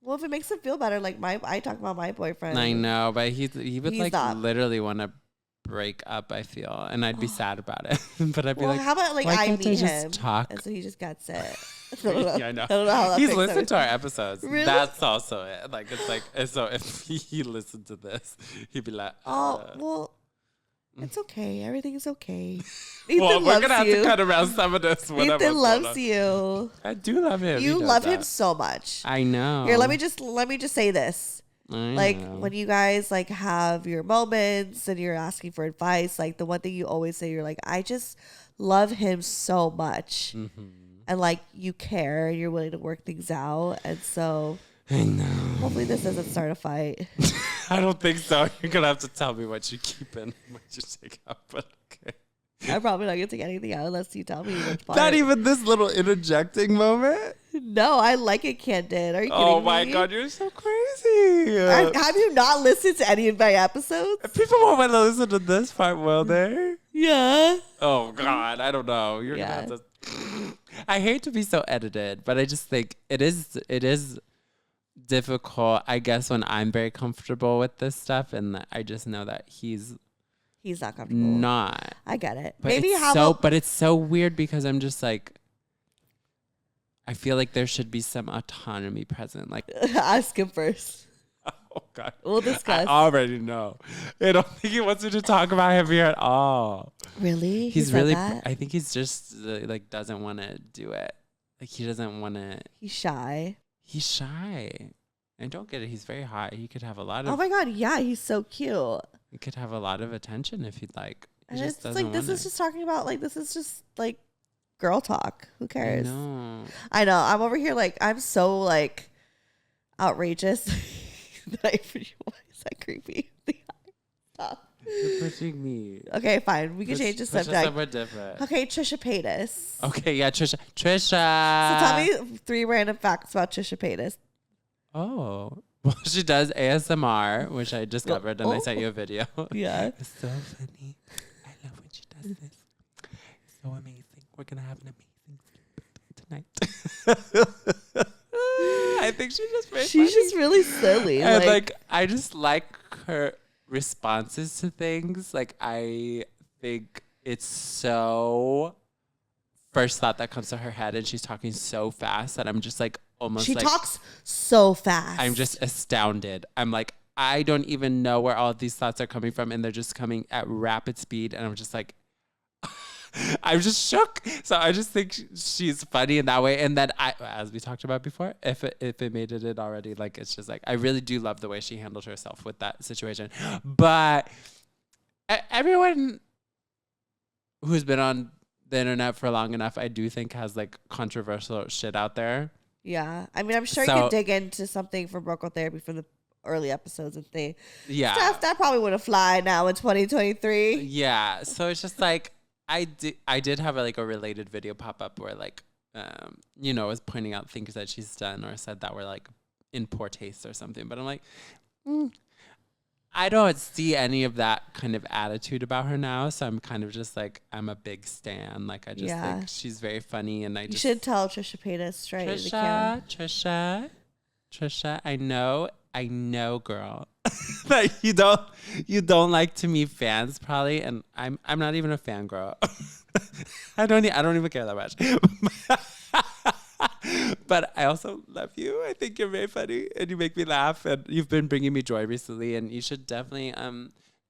Well, if it makes him feel better, like I talk about my boyfriend. I know, but he would like not. Literally want to break up. I feel, and I'd be sad about it. But I'd be like, how about like I meet him, talk? and so he just gets it. Yeah, I know. I don't know how that He's listened to our episodes. Really? That's also it. Like it's like so if he listened to this, he'd be like, well, it's okay. Everything is okay. Well, we're gonna have to cut around some of this. Ethan loves you. I do love him. You love him so much. I know. Here, let me just say this. Like when you guys like have your moments and you're asking for advice, like the one thing you always say, you're like, I just love him so much. Mm-hmm. And like you care and you're willing to work things out. And so I know. Hopefully this doesn't start a fight. I don't think so. You're gonna have to tell me what you keep in, what you take out, but okay. I'm probably not gonna take anything out unless you tell me which part. Not even this little interjecting moment? No, I like it candid. Are you kidding me? Oh my God, you're so crazy. Have you not listened to any of my episodes? People won't want to listen to this part, will they? Yeah. Oh God, I don't know. You're gonna have to. I hate to be so edited, but I just think it is difficult, I guess, when I'm very comfortable with this stuff, and I just know that he's not comfortable. Not. I get it. But it's so weird because I'm just like, I feel like there should be some autonomy present. Like, ask him first. Oh God, we'll discuss. I already know. I don't think he wants me to talk about him here at all. Really? He's really. I think he's just like doesn't want to do it. Like he doesn't want to. He's shy. He's shy. And don't get it. He's very hot. He could have a lot of. Oh my God! Yeah, he's so cute. He could have a lot of attention if he'd like. He and just it's like this is just talking about like this is just like girl talk. Who cares? I know. I'm over here like I'm so like outrageous. Why is that creepy? Stop. You're pushing me. Okay, fine. We can change the subject. Somewhere different. Okay, Trisha Paytas. Okay, yeah, Trisha. So tell me 3 random facts about Trisha Paytas. Oh. Well, she does ASMR, which I discovered, and I sent you a video. Yeah. It's so funny. I love when she does this. It's so amazing. We're going to have an amazing tonight. I think she's just very funny. She's just really silly. And like I just like her responses to things. Like I think it's so first thought that comes to her head, and she's talking so fast that I'm just like almost. She talks so fast. I'm just astounded. I'm like, I don't even know where all of these thoughts are coming from, and they're just coming at rapid speed, and I'm just like. I'm just shook. So I just think she's funny in that way. And then as we talked about before, if it made it in already, like, it's just like, I really do love the way she handled herself with that situation. But everyone who's been on the internet for long enough, I do think has like controversial shit out there. Yeah. I mean, I'm sure you can dig into something from Brocal Therapy from the early episodes and thing. Yeah. Stuff that probably wouldn't fly now in 2023. Yeah. So it's just like, I did have a related video pop up where like, was pointing out things that she's done or said that were like in poor taste or something. But I'm like, I don't see any of that kind of attitude about her now. So I'm kind of just like, I'm a big stan. Like I just think she's very funny, and you should tell Trisha Paytas straight. Trisha, I know, girl. That you don't like to meet fans probably, and I'm not even a fan girl. I don't even care that much. But I also love you. I think you're very funny and you make me laugh and you've been bringing me joy recently, and you should definitely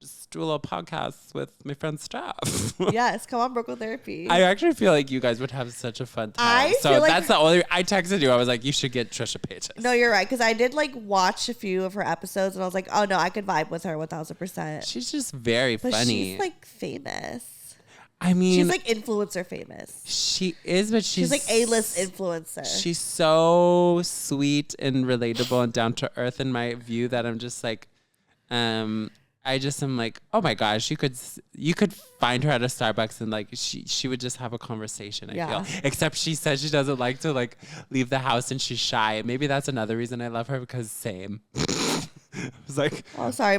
just do a little podcast with my friend Steph. Yes, come on, Broken Therapy. I actually feel like you guys would have such a fun time. I So feel like- that's the only, I texted you. I was like, you should get Trisha Paytas. No, you're right. Because I did like watch a few of her episodes and I was like, oh no, I could vibe with her 1000%. She's just very But funny. she's like famous. I mean, She's like influencer famous. she is, but She's like A-list influencer. She's so sweet and relatable and down to earth in my view that I'm just like, I just am like, oh my gosh, you could find her at a Starbucks and like she would just have a conversation. I feel, except she says she doesn't like to like leave the house and she's shy. Maybe that's another reason I love her, because same. I was like, oh, sorry,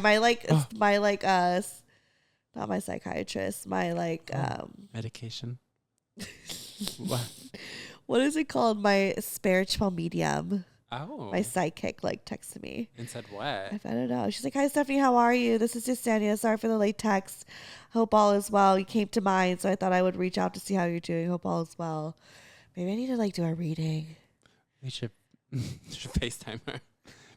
not my psychiatrist, my medication. what is it called? My spiritual medium. Oh, My psychic like texted me. and said what? I don't know. She's like, hi, Stephanie, how are you? This is Justania. Sorry for the late text. Hope all is well. You came to mind, so I thought I would reach out to see how you're doing. Hope all is well. Maybe I need to like do a reading. We should FaceTime her.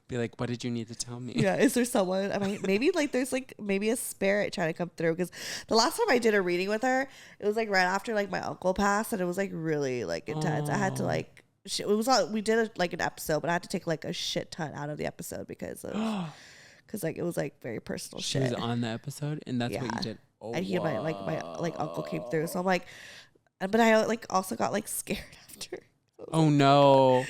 Be like, what did you need to tell me? Yeah, is there someone? I mean, maybe like there's like maybe a spirit trying to come through, because the last time I did a reading with her, it was like right after like my uncle passed, and it was like really like intense. I had to like we did like an episode, but I had to take like a shit ton out of the episode because like it was like very personal She shit. was on the episode, and that's what you did. Oh, And he my uncle came through, so I'm like, but I like also got like scared after. Oh no.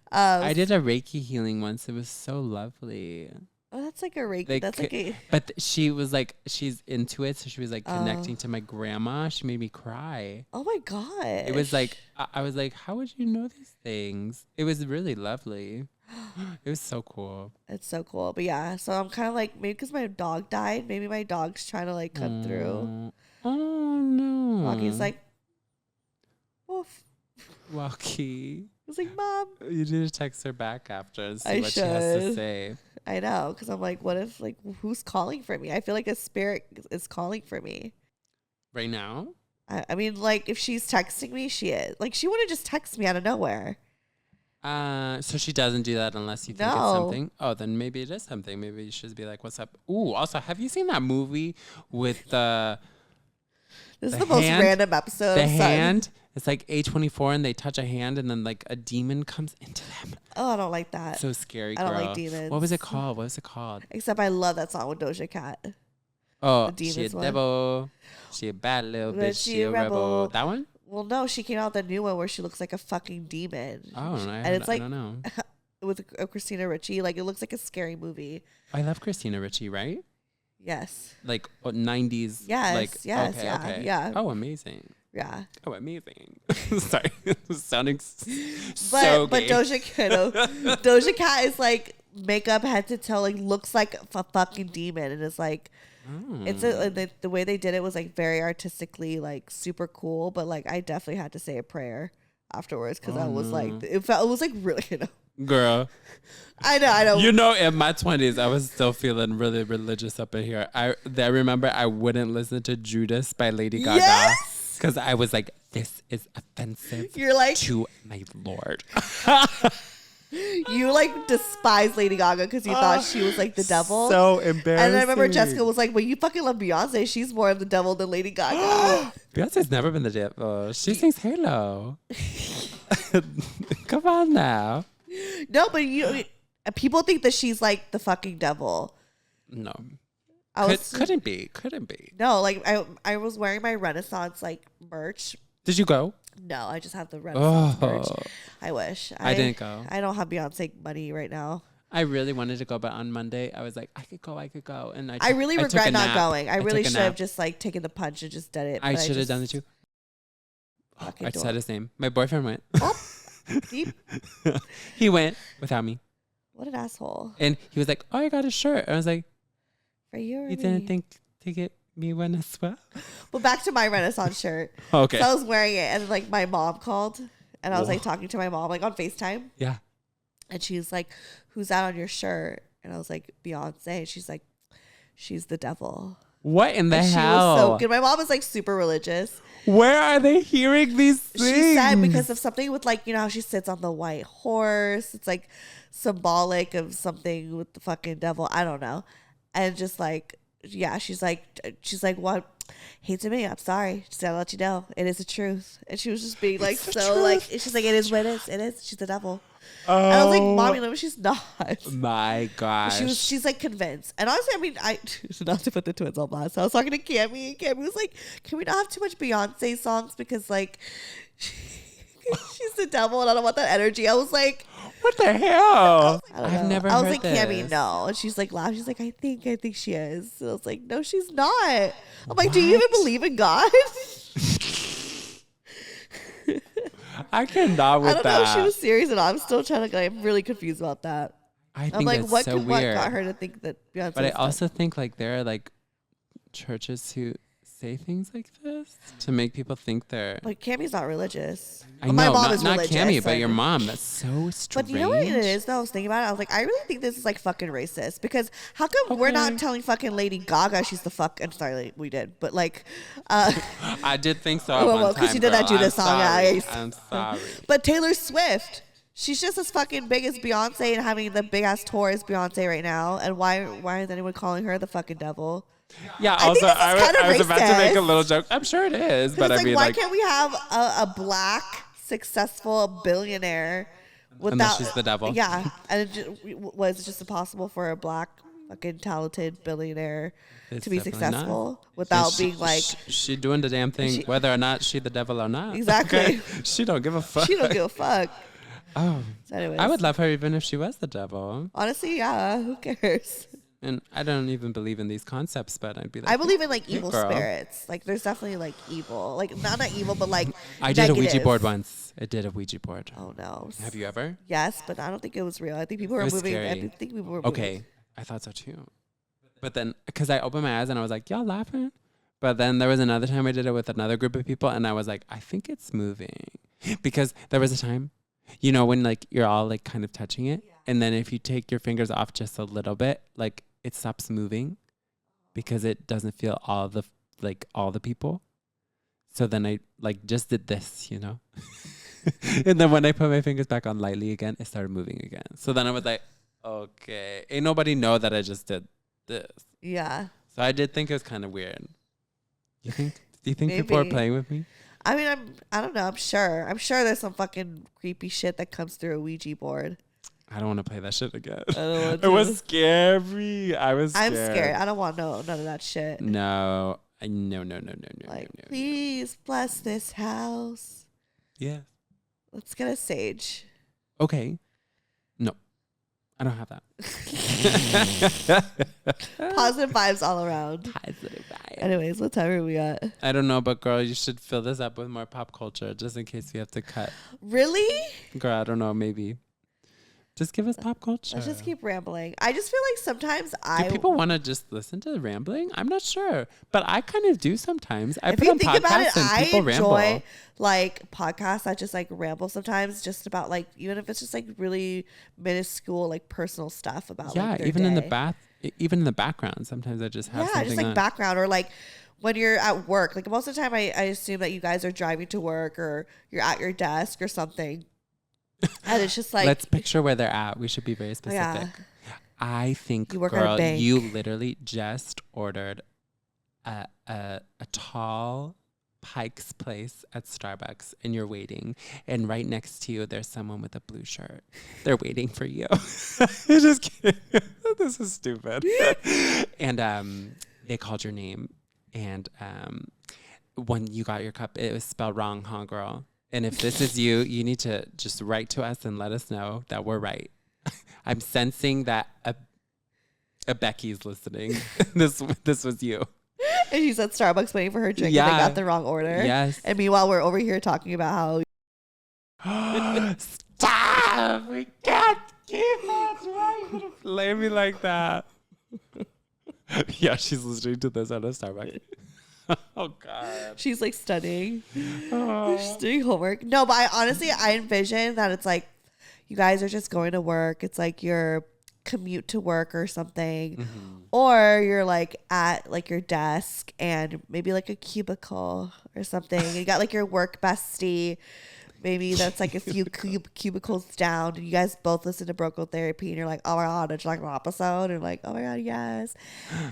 I did a Reiki healing once. It was so lovely. Oh, that's like a Reiki. That's like a. But she was like, she's into it, so she was like connecting to my grandma. She made me cry. Oh my god! It was like I was like, how would you know these things? It was really lovely. It was so cool. It's so cool, but yeah. So I'm kind of like, maybe because my dog died, maybe my dog's trying to like come through. Oh no! Rocky's like, oof. Walkie. I was like, Mom. You need to text her back after and see I what she has to should. say. I know, because I'm like, what if like who's calling for me? I feel like a spirit is calling for me Right now? I mean, like if she's texting me, she is. Like she wouldn't just text me out of nowhere. So she doesn't do that unless you think it's something. Oh, then maybe it is something. Maybe you should be like, "What's up?" Ooh, also, have you seen that movie with the? This is the most random episode. The hand. It's like A24, and they touch a hand, and then like a demon comes into them. Oh, I don't like that. So scary, girl. I don't like demons. What was it called? What was it called? Except I love that song with Doja Cat. Oh, The she a demons one. devil. She a bad little But bitch. She a rebel. That one? Well, no, she came out with a new one where she looks like a fucking demon. Oh, it's like I don't know. with Christina Ricci. Like it looks like a scary movie. I love Christina Ricci, right? Yes. Like 90s. Yes. Like, yes. okay, Yeah. okay. Yeah. Oh, amazing. Yeah. Oh, amazing. Sorry. It was sounding But so but gay. Doja Cat is like makeup head to toe, like looks like a fucking demon, and it's like it's the way they did it was like very artistically like super cool. But like I definitely had to say a prayer afterwards because I was like it was like really Girl. I know. You know, in my 20s, I was still feeling really religious up in here. I remember I wouldn't listen to Judas by Lady Gaga. Yes! Because I was like, this is offensive You're like to my Lord. you like despise Lady Gaga because you thought she was like the devil. So embarrassing. And I remember Jessica was like, well, you fucking love Beyonce. She's more of the devil than Lady Gaga. Beyonce's never been the devil. She sings Halo. Come on now. No, but people think that she's like the fucking devil. No. Couldn't be. No, like I was wearing my Renaissance like merch. Did you go? No, I just have the Renaissance merch. Oh. I wish. I didn't go. I don't have Beyonce money right now. I really wanted to go, but on Monday I was like, I could go. And I really regret not going. I really took a should have nap. just like taken the punch and just done it. I but should have done it too. I said his name. My boyfriend went. Oh, deep. He went without me. What an asshole. And he was like, oh, I got a shirt. And I was like, For you or you me? didn't think to get me one as well? Well, back to my Renaissance shirt. Okay. So I was wearing it and like my mom called and I was like talking to my mom like on FaceTime. Yeah. And she's like, who's that on your shirt? And I was like, Beyonce. And she's like, she's the devil. What in the and hell? She was so good. My mom is like super religious. Where are they hearing these things? She said because of something with like, you know how she sits on the white horse. It's like symbolic of something with the fucking devil. I don't know. And just like, yeah, she's like, what? Hate to me, I'm sorry. Just gotta let you know, it is the truth. And she was just being like, so like, she's like, it is what it is. It is. She's the devil. And I was like, Mommy, no, she's not. My gosh. She's like convinced. And honestly, I mean, not to put the twins on blast. I was talking to Cammy, and Cammy was like, can we not have too much Beyonce songs because like she's the devil and I don't want that energy. I was like, what the hell? I've never I was heard like, this. Cammy, no. And she's like laughing. She's like, I think she is. And I was like, no, she's not. I'm like, do you even believe in God? I cannot with I don't that. know if she was serious or not. I'm still trying to. I'm really confused about that. I think I'm like, that's what so weird. got her to think that Beyonce? But I also think like there are like churches who say things like this to make people think they're. Like Cammy's not religious. I know, my mom not, is not religious. Cammy, but your mom. That's so strange. But you know what it is though? I was thinking about it. I was like, I really think this is like fucking racist because how come we're not telling fucking Lady Gaga she's the fuck? I'm sorry, like, we did, but like, I did think so. Well, because she did that Judas song. Yeah, I'm sorry. But Taylor Swift, she's just as fucking big as Beyonce and having the big ass tour as Beyonce right now. And why is anyone calling her the fucking devil? Yeah. Also, I was about to racist. make a little joke. I'm sure it is, but I mean, why like, can't we have a black successful billionaire without? And then she's the devil. Yeah, and was it just impossible for a black fucking talented billionaire to be successful without being like she doing the damn thing, whether or not she the devil or not. Exactly. Okay? She don't give a fuck. She don't give a fuck. Oh, so anyways, I would love her even if she was the devil. Honestly, yeah. Who cares? And I don't even believe in these concepts, but I'd be like, I believe in like hey, evil girl. spirits. Like there's definitely like evil, like not evil, but like I did a Ouija negative. board once. I did a Ouija board. Oh no. Have you ever? Yes, but I don't think it was real. I think people were was moving. scary. I think people were Okay, moving. I thought so too. But then, because I opened my eyes and I was like, y'all laughing? But then there was another time I did it with another group of people and I was like, I think it's moving. Because there was a time, you know, when like you're all like kind of touching it. And then if you take your fingers off just a little bit, like it stops moving because it doesn't feel all the people. So then I like just did this, you know? And then when I put my fingers back on lightly again, it started moving again. So then I was like, okay, ain't nobody know that I just did this. Yeah. So I did think it was kind of weird. You think? Do you think Maybe. people are playing with me? I mean, I don't know. I'm sure there's some fucking creepy shit that comes through a Ouija board. I don't want to play that shit again. I don't want It to. was scary. I'm scared. I don't want none of that shit. No. No. Like, please bless this house. Yeah. Let's get a sage. Okay. No. I don't have that. Positive vibes all around. Positive vibes. Anyways, what time are we at? I don't know, but girl, you should fill this up with more pop culture just in case we have to cut. Really? Girl, I don't know, maybe. Just give us pop culture. Let's just keep rambling. I just feel like sometimes Do people want to just listen to rambling? I'm not sure, but I kind of do sometimes. I if put you on think about it, podcasts and I people enjoy ramble. like podcasts that just like ramble sometimes, just about like even if it's just like really minuscule like personal stuff about Yeah, like, their even in the day. even in the background. Sometimes I just have Yeah, something just like on. background or like when you're at work. Like most of the time, I assume that you guys are driving to work or you're at your desk or something, and it's just like Let's picture where they're at. We should be very specific. Yeah. I think, You work at a girl, bank. you literally just ordered a tall Pike's Place at Starbucks and you're waiting. And right next to you, there's someone with a blue shirt. They're waiting for you. I'm just kidding. This is stupid. And they called your name. And when you got your cup, it was spelled wrong, huh, girl? And if this is you, you need to just write to us and let us know that we're right. I'm sensing that a Becky's listening. This was you. and she's at Starbucks waiting for her drink. Yeah. And they got the wrong order. Yes. And meanwhile, we're over here talking about how Stop! We can't keep it. Why you gonna play me like that? Yeah, she's listening to this at a Starbucks. Oh God. she's like studying. Oh. She's doing homework. No, but I envision that it's like you guys are just going to work. It's like you're commute to work or something, or you're like at like your desk and maybe like a cubicle or something. And you got like your work bestie. Maybe that's like a few cubicles down, and you guys both listen to Broco Therapy, and you're like, oh my God, it's like an episode. And like, oh my God, yes.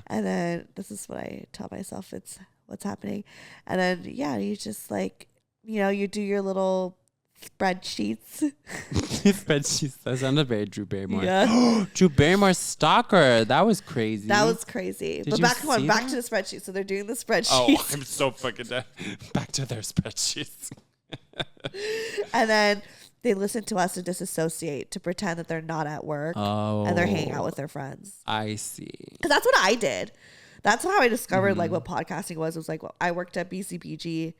And then this is what I tell myself, it's what's happening. And then, yeah, you just like, you know, you do your little spreadsheets. Spreadsheets. That sounded very Drew Barrymore. Yeah. Drew Barrymore stalker. That was crazy. That was crazy. Did but you back see back that? to the spreadsheet. So they're doing the spreadsheets. Oh, I'm so fucking dead. Back to their spreadsheets. And then they listen to us to disassociate, to pretend that they're not at work and they're hanging out with their friends. I see. Because that's what I did. That's how I discovered like what podcasting was. It was like, well, I worked at BCPG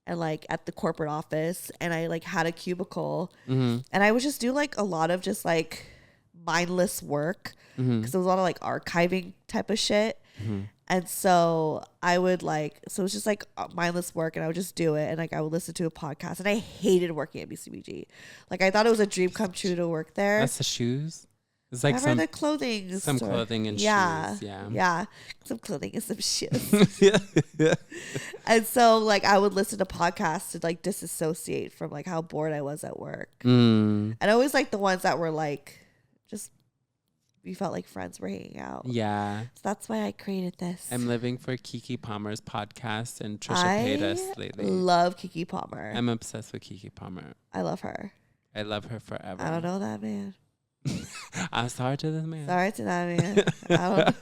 and like at the corporate office, and I like had a cubicle, and I would just do like a lot of just like mindless work, because there was a lot of like archiving type of shit. And so I would like, so it was just like mindless work, and I would just do it. And like, I would listen to a podcast, and I hated working at BCBG. Like, I thought it was a dream come true to work there. That's the shoes? It's like the clothing some store. clothing and shoes. Yeah. Some clothing and some shoes. And so like, I would listen to podcasts to like disassociate from like how bored I was at work. And I always like the ones that were like, just, we felt like friends were hanging out. Yeah. So that's why I created this. I'm living for Kiki Palmer's podcast and Trisha Paytas lately. I love Kiki Palmer. I'm obsessed with Kiki Palmer. I love her. I love her forever. I don't know that man. I'm sorry to this man. Sorry to that man.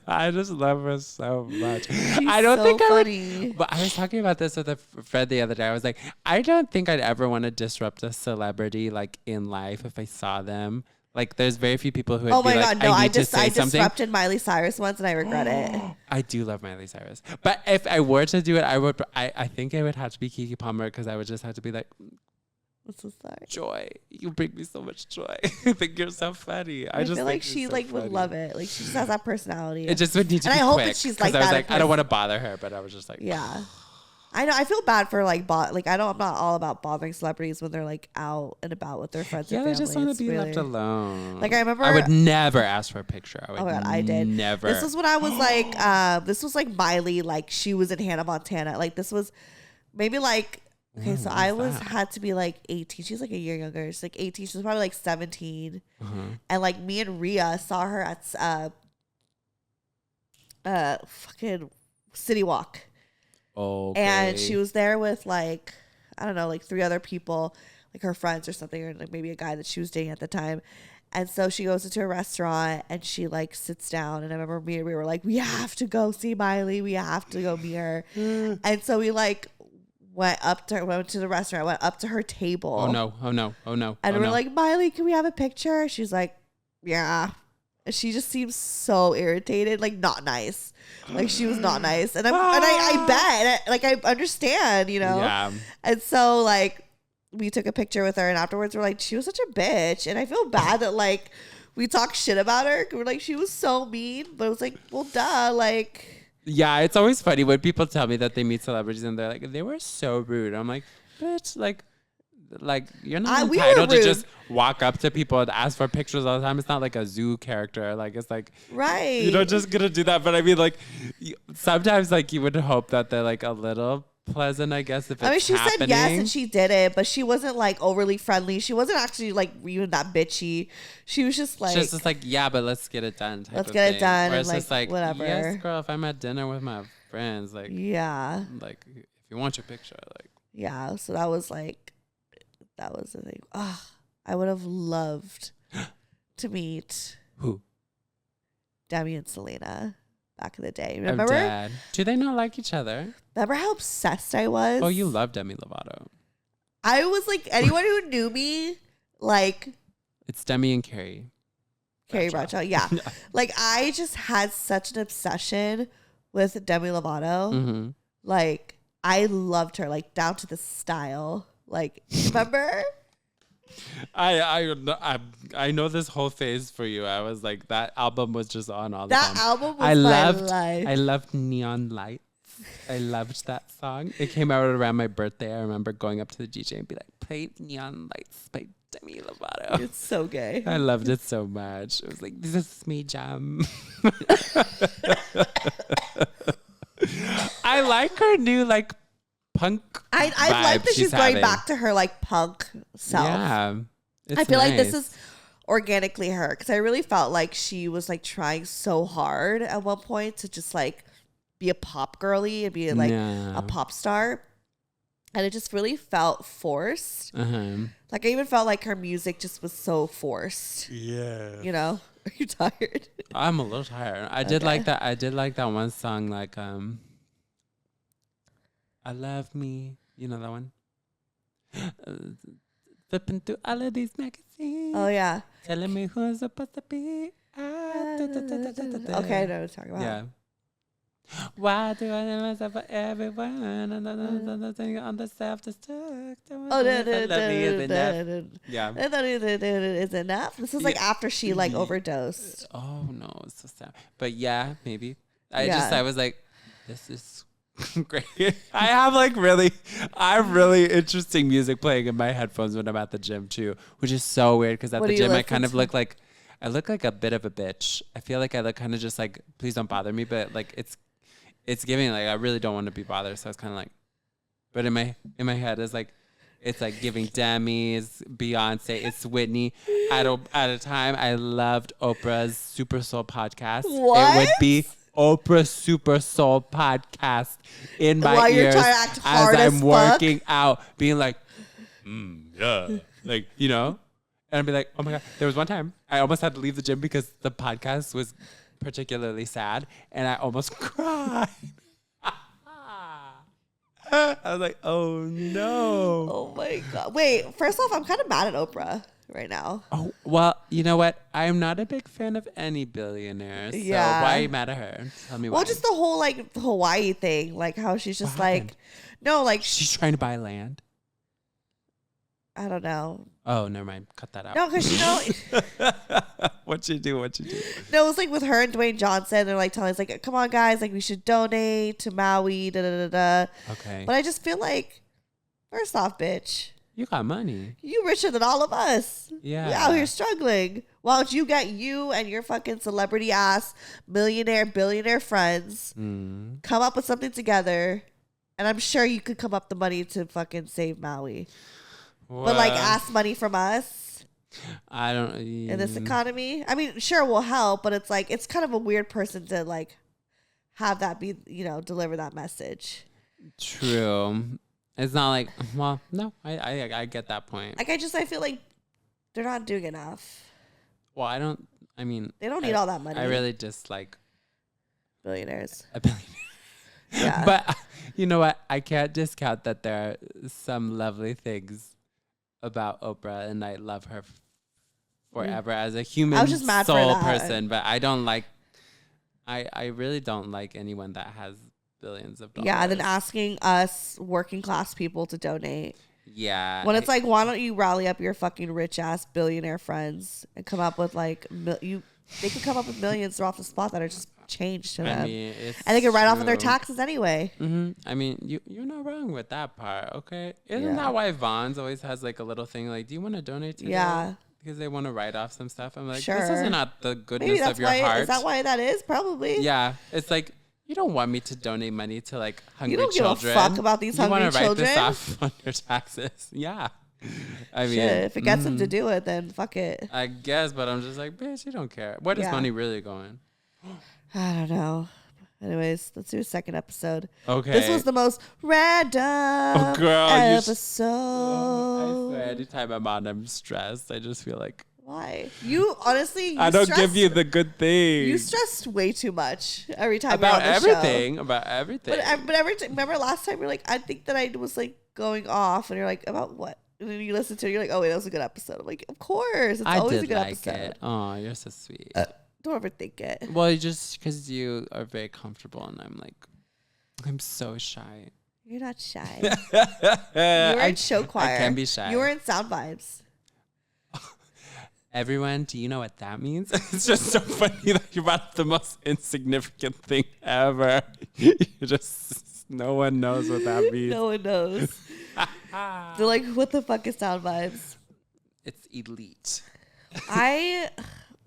I just love her so much. She's I don't so think funny. I would. But I was talking about this with a friend the other day. I was like, I don't think I'd ever want to disrupt a celebrity like in life if I saw them. Like, there's very few people who would oh my be God, like, no, I I need to say something. disrupted Miley Cyrus once and I regret it. I do love Miley Cyrus. But if I were to do it, I think it would have to be Kiki Palmer, because I would just have to be like, I'm so sorry. Joy, you bring me so much joy. I think you're so funny. I feel like she like would love it. Like, she just has that personality. It just would need to and be I hope quick, that she's like I was that. like, I don't want to bother her, but I was just like, yeah. I know. I feel bad for like like I'm not all about bothering celebrities when they're like out and about with their friends. yeah, and family. they just want It's to be really, left alone. Like, I remember I would never ask for a picture. Oh my God, I did. Never. This was when I was like, this was like Miley, like she was in Hannah Montana. Like, this was maybe like, okay, so I had to be like 18. She's like a year younger. She's like 18. She was probably like 17. And like me and Rhea saw her at fucking City Walk. Okay. And she was there with like, I don't know, like 3 other people, like her friends or something, or like maybe a guy that she was dating at the time. And so she goes into a restaurant and she like sits down. And I remember me and Rhea were like, we have to go see Miley. We have to go meet her. And so we like went to the restaurant, went up to her table. Oh no. And we're like, Miley, can we have a picture? She's like, yeah. And she just seems so irritated, like not nice. Like, she was not nice. And I bet, like, I understand, you know? Yeah. And so like we took a picture with her, and afterwards we're like, she was such a bitch. And I feel bad that like we talk shit about her. We're like, she was so mean, but it was like, well, duh, like. Yeah, it's always funny when people tell me that they meet celebrities and they're like, they were so rude. I'm like, bitch, like you're not entitled to just walk up to people and ask for pictures all the time. It's not like a zoo character. Like, it's like, right, you're not just gonna do that. But I mean, like, sometimes like you would hope that they're like a little pleasant, I guess, if it's she happening. said yes and she did it, but she wasn't like overly friendly. She wasn't actually like even that bitchy. She was just like, yeah, but let's get it done. Let's get it done. Where and it's just like, whatever. yes, girl, if I'm at dinner with my friends, like, yeah, like if you want your picture, like, yeah. So that was the thing. Oh, I would have loved to meet who? Demi and Selena back in the day. Remember? Do they not like each other? Remember how obsessed I was? Oh, you love Demi Lovato. I was like, anyone who knew me, like, it's Demi and Carrie Bradshaw. Yeah. Like, I just had such an obsession with Demi Lovato. Like, I loved her, like, down to the style. Like, remember? I know this whole phase for you. I was like, that album was just on all the time. That album was my life. I loved Neon Lights. I loved that song. It came out around my birthday. I remember going up to the DJ and be like, play Neon Lights by Demi Lovato. It's so gay. I loved it so much. It was like, this is me, Jam. I like her new like punk. I like that she's going having. back to her like punk self. Yeah, I feel like this is organically her because I really felt like she was like trying so hard at one point to just like be a pop girly and be like a pop star. And it just really felt forced. Like I even felt like her music just was so forced. Yeah. You know? Are you tired? I'm a little tired. I did like that. I did like that one song like I Love Me. You know that one? Flipping through all of these magazines. Oh yeah. Telling me who I'm supposed to be. Okay, I know what you're talking about. Yeah. Why do I know myself for everyone? On the self-destruct. Oh, Yeah. Is enough. This is like after she like overdosed. Oh no, it's so sad. But yeah, maybe. I was like, this is great. I have really interesting music playing in my headphones when I'm at the gym too, which is so weird because at the gym I kind of look like a bit of a bitch. I feel like I look kind of just like, please don't bother me, but like it's giving like I really don't want to be bothered, so it's kind of like, but in my head it's like giving Demi, it's Beyonce, it's Whitney. At a time I loved Oprah's Super Soul podcast. What? It would be Oprah's Super Soul podcast in my ears as I'm working out, being like, yeah, like, you know, and I'd be like, oh my god. There was one time I almost had to leave the gym because the podcast was particularly sad, and I almost cried. I was like, oh no. Oh my god. Wait, first off, I'm kind of mad at Oprah right now. Oh, well, you know what? I'm not a big fan of any billionaires. Yeah. So why are you mad at her? Tell me why. Well, just the whole like Hawaii thing, like how she's just like, no, like she's trying to buy land. I don't know. Oh, never mind. Cut that out. No, because you know, What you do? no, it was like with her and Dwayne Johnson. They're like telling us like, come on, guys, like we should donate to Maui. Da da da da. Okay. But I just feel like, first off, bitch, You got money. you richer than all of us. Yeah. We out here struggling. Why don't you get you and your fucking celebrity ass billionaire friends come up with something together, and I'm sure you could come up the money to fucking save Maui. Well, But like ask money from us I don't. in this economy. I mean, sure will help, but it's like it's kind of a weird person to like have that be, you know, deliver that message. True. It's not like, well, no, I get that point. Like I feel like they're not doing enough. Well, I mean, They don't need all that money. I really dislike billionaires. a billionaire. Yeah. But you know what? I can't discount that there are some lovely things about Oprah, and I love her forever as a human I was just mad for soul that. person. But I don't like. I really don't like anyone that has billions of dollars. Yeah, and then asking us working class people to donate. Yeah. When it's like, why don't you rally up your fucking rich ass billionaire friends and come up with like they could come up with millions off the spot that are just changed to them, mean, and they can write off on their true. taxes anyway. I mean, you're not wrong with that part, okay? Isn't Yeah. that why Vaughn's always has like a little thing like, do you want to donate to Yeah. because they want to write off some stuff? I'm like, Sure. this is not the Maybe goodness that's of your why. heart. Is that why that is? Probably. Yeah, it's like, you don't want me to donate money to like hungry You don't children. give a fuck about these hungry You want to write children? this off on your taxes? Yeah. I mean, Shit, if it gets them to do it, then fuck it. I guess, but I'm just like, bitch, you don't care. Where is Yeah. money really going? I don't know. Anyways, let's do a second episode. Okay. This was the most random girl, episode. I swear, anytime I'm on, I'm stressed. I just feel like, Why? You honestly, I don't give you the good things. You stressed way too much every time about you're on the everything. show. About everything. But every time, remember last time you're like, I think that I was like going off, and you're like, about what? And then you listen to it, you're like, oh wait, that was a good episode. I'm like, of course, it's I always did a good like episode. it. Oh, you're so sweet. Don't overthink it. Well, just because you are very comfortable, and I'm so shy. You're not shy. You were in show choir. I can be shy. You were in sound vibes. Everyone, do you know what that means? It's just so funny that you're about the most insignificant thing ever. No one knows what that means. No one knows. They're like, what the fuck is sound vibes? it's elite. I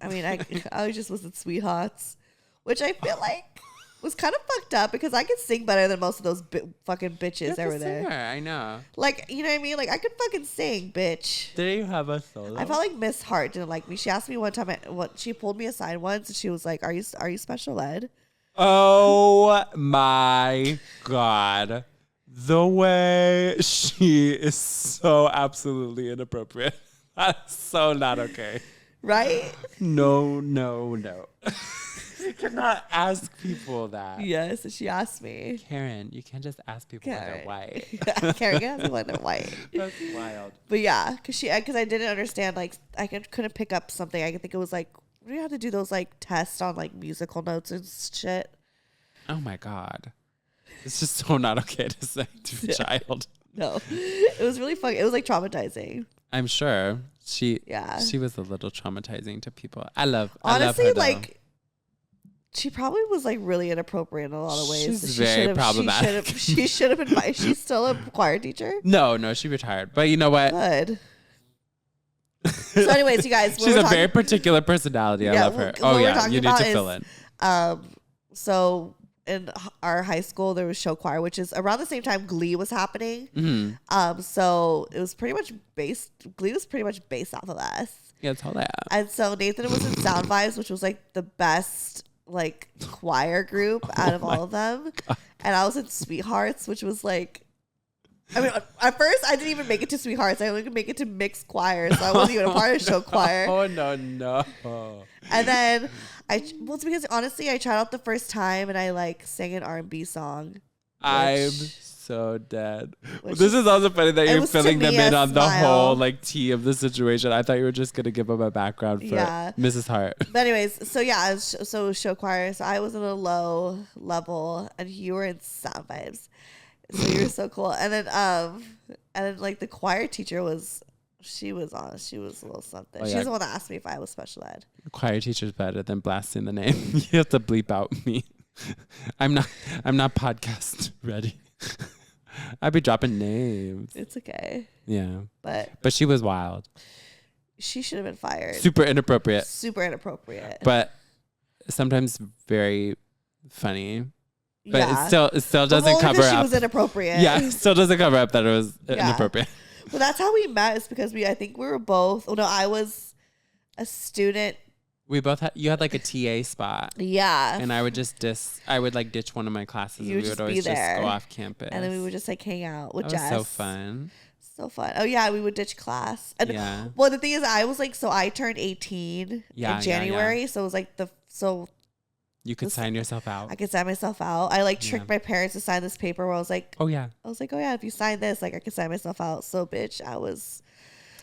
mean, I just was in Sweethearts, which I feel like was kind of fucked up because I could sing better than most of those fucking bitches that were there. I know. Like, you know what I mean? Like, I could fucking sing, bitch. Did you have a solo? I felt like Miss Hart didn't like me. She asked me one time, she pulled me aside once, and she was like, "Are you special ed?" Oh my God. The way she is so absolutely inappropriate. That's so not okay. Right? No. You cannot ask people that. Yes, and she asked me. Karen, you can't just ask people when they're white. Karen can ask me when they're white. That's wild. But yeah, because I didn't understand, like, I couldn't pick up something. I could think it was like, we had to do those like tests on like musical notes and shit. Oh my God. It's just so not okay to say to a child. No, it was really fun. It was like traumatizing. I'm sure she was a little traumatizing to people. Honestly, her, like, she probably was like really inappropriate in a lot of ways. She's very problematic. She should have been. She's still a choir teacher. No, she retired. But you know what? Good. So, anyways, you guys, she's a very particular personality. I love her. You need to fill in. So in our high school, there was show choir, which is around the same time Glee was happening. Mm-hmm. So it was pretty much Glee was pretty much based off of us. Yeah, that's all that. And so Nathan was in Sound Vibes, which was like the best like choir group out of all of them. God. And I was in Sweethearts, which was like, I mean, at first I didn't even make it to Sweethearts. I only could make it to mixed choir, so I wasn't even a part of show choir. Oh no! And then it's because honestly, I tried out the first time and I like sang an R&B song. I'm so dead. This is also funny that you're filling them in on the whole like tea of the situation. I thought you were just gonna give them a background for Mrs. Hart. But anyways, so show choir. So I was in a low level, and you were in Sound Vibes. So you were so cool. And then like the choir teacher she was a little something. Oh, yeah. She's the one that asked me if I was special ed. Choir teacher's better than blasting the name. You have to bleep out me. I'm not podcast ready. I'd be dropping names. It's okay. Yeah. But she was wild. She should have been fired. Super inappropriate. But sometimes very funny. But it still doesn't cover up. She was inappropriate. Yeah, it still doesn't cover up that it was inappropriate. Well, that's how we met. Is because I think we were both. Oh no, I was a student. We both had. You had like a TA spot. Yeah. And I would ditch one of my classes. You and we would always just go off campus. And then we would just like hang out with Jess. That was so fun. So fun. Oh yeah, we would ditch class. And well, the thing is, I was like, so I turned 18 in January, so it was like you could sign yourself out. I could sign myself out. I like tricked my parents to sign this paper where I was like, oh yeah, if you sign this, like I could sign myself out. So bitch, I was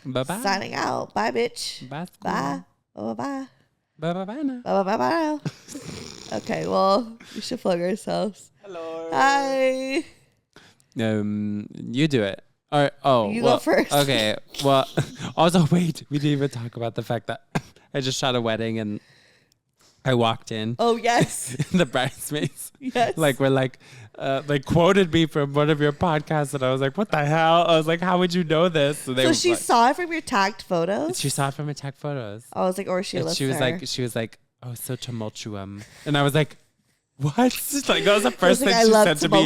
bye-bye. Signing out. Bye, bitch. Bye. Bye. Bye. Bye now. Bye. Okay, well, we should plug ourselves. Hello. Hi. You do it. You go first. Okay. Well, also wait, we didn't even talk about the fact that I just shot a wedding and I walked in. Oh yes. The bridesmaids. Yes. Like quoted me from one of your podcasts, and I was like, "What the hell?" I was like, "How would you know this?" So she saw it from your tagged photos. She saw it from your tagged photos. I was like, or she was like, "Oh, so tumultuum," and I was like, "What?" Like that was the first thing she said to me.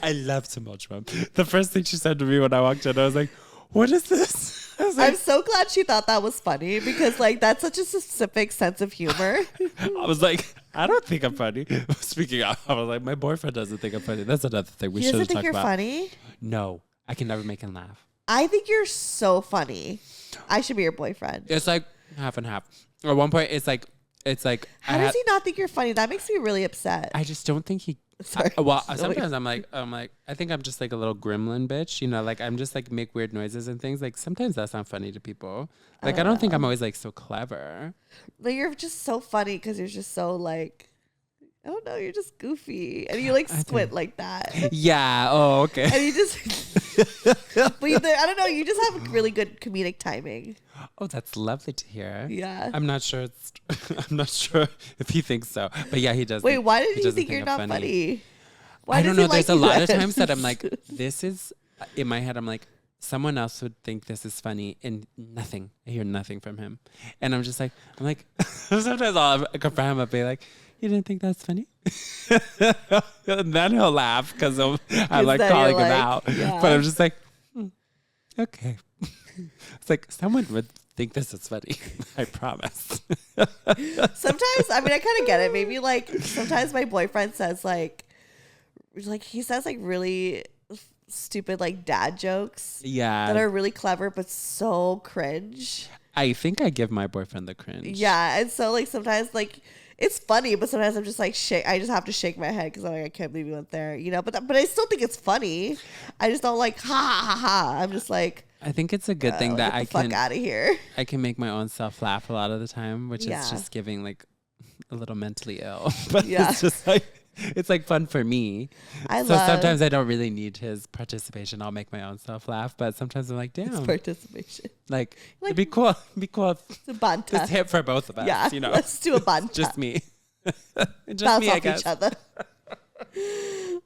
I love tumultuum. The first thing she said to me when I walked in, I was like, "What is this?" I'm so glad she thought that was funny because like that's such a specific sense of humor. I was like, I don't think I'm funny. Speaking of, I was like, my boyfriend doesn't think I'm funny. That's another thing we should talk about. He doesn't think you're funny? No, I can never make him laugh. I think you're so funny. I should be your boyfriend. It's like half and half. At one point, it's like. How does he not think you're funny? That makes me really upset. I just don't think he. Sorry. Sometimes I'm like, I think I'm just like a little gremlin bitch, you know, like I'm just like make weird noises and things. Like sometimes that's not funny to people. Like I don't think I'm always like so clever. Like you're just so funny because you're just so like, I don't know, you're just goofy and you like squint like that. Yeah. Oh, okay. And you just, but I don't know, you just have really good comedic timing. Oh, that's lovely to hear. Yeah. I'm not sure if he thinks so, but yeah, he does. Wait, why did you think you're not funny? I don't know. There's a lot of times that I'm like, this is in my head. I'm like, someone else would think this is funny, and nothing. I hear nothing from him. And I'm like, sometimes I'll confront him and be like, you didn't think that's funny? And then he'll laugh because I'm like calling him out. Yeah. But I'm just like, okay. It's like, someone would think this is funny. I promise. Sometimes, I mean, I kind of get it. Maybe like sometimes my boyfriend says like he says like really stupid like dad jokes. Yeah. That are really clever but so cringe. I think I give my boyfriend the cringe. Yeah, and so like sometimes like it's funny, but sometimes I'm just like I just have to shake my head because I'm like, I can't believe you went there, you know. But I still think it's funny. I just don't like ha ha ha. I'm just like, I think it's a good thing that get the fuck out of here. I can make my own self laugh a lot of the time, which Yeah. is just giving like a little mentally ill. But Yeah. it's just like, it's like fun for me. Sometimes I don't really need his participation. I'll make my own self laugh. But sometimes I'm like, damn, It's participation. like it'd be cool. It'd be cool. It's a banter. Just hit for both of us. Yeah, you know, let's do a banter. just me. Just Bounce me, I off guess. each other.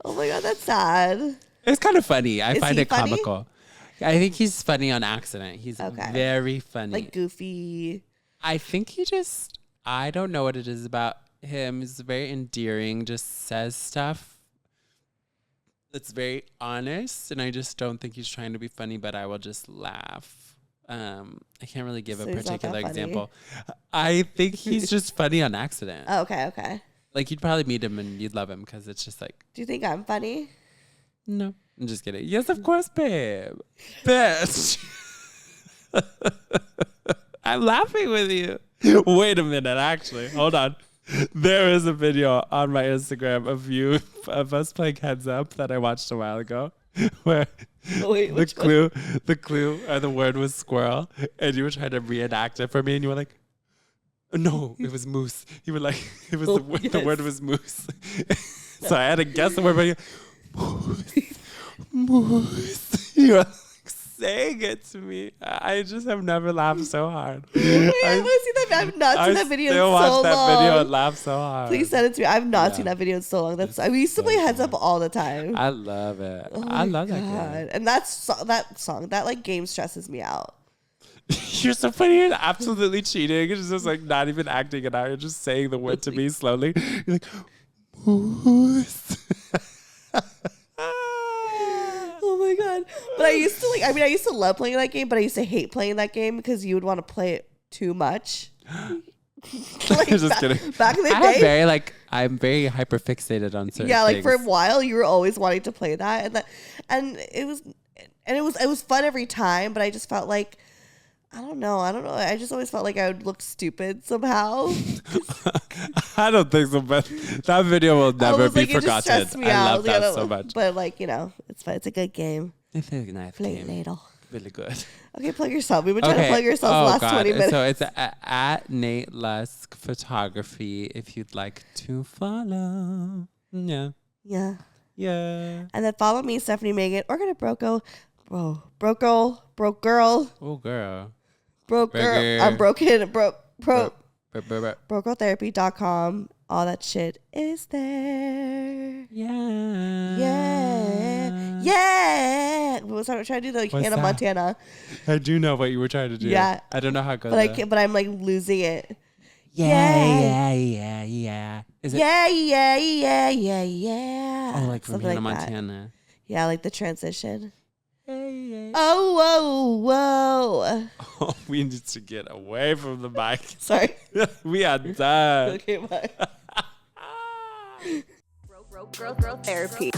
Oh my god, that's sad. It's kind of funny. I Is find he it funny? comical. I think he's funny on accident. He's Okay. very funny. Like goofy. I think I don't know what it is about him. He's very endearing, just says stuff that's very honest. And I just don't think he's trying to be funny, but I will just laugh. I can't really give So a he's not that particular funny. example. I think he's just funny on accident. Oh, okay. Like you'd probably meet him and you'd love him because it's just like, Do you think I'm funny? no, I'm just kidding. Yes, of course, babe. Bitch. I'm laughing with you. Wait a minute, actually. Hold on. There is a video on my Instagram of us playing Heads Up that I watched a while ago where Wait, the clue or the word was squirrel, and you were trying to reenact it for me, and you were like, no, it was moose. You were like, it was the word was moose. So I had to guess the word, but you moose. You were like saying it to me. I just have never laughed so hard. I've not seen that video in so long. I still watch that video and laugh so hard. Please send it to me. I've not seen that video in so long. We used to play Heads Up all the time. I love it. Oh I my love that God. game. And that song, that like game stresses me out. You're so funny. You're absolutely cheating. It's just like not even acting it out. You're just saying the word to me slowly. You're like, moose. Oh my God. But I used to love playing that game, but I used to hate playing that game because you would want to play it too much. Like, Just kidding. Back in the day. I'm very hyper fixated on certain Yeah, like things. for a while you were always wanting to play that, and it was fun every time, but I just felt like I don't know. I just always felt like I would look stupid somehow. I don't think so, but that video will never be It just forgotten. stressed me I out. love that so much. But like, it's fine. It's a good game. It's a nice Play game. later. Really good. Okay, plug yourself. We've been trying to plug yourself the last 20 minutes. So it's at Nate Lusk Photography if you'd like to follow. Yeah. Yeah. Yeah. And then follow me, Stefanie Maegan, or go to broke girl. Oh, girl. Broke girl. Burger. I'm broken. Burger. Brokegirltherapy.com. All that shit is there. Yeah. What was I trying to do? Like What's Hannah that? Montana. I do know what you were trying to do. Yeah. I don't know how it goes. But I'm like losing it. Yeah. Is it? Yeah. Oh, like from Something Hannah like that. Montana. Yeah, like the transition. Hey. Oh, whoa. Oh, we need to get away from the mic. Sorry. We are done. Okay, bye. Girl therapy.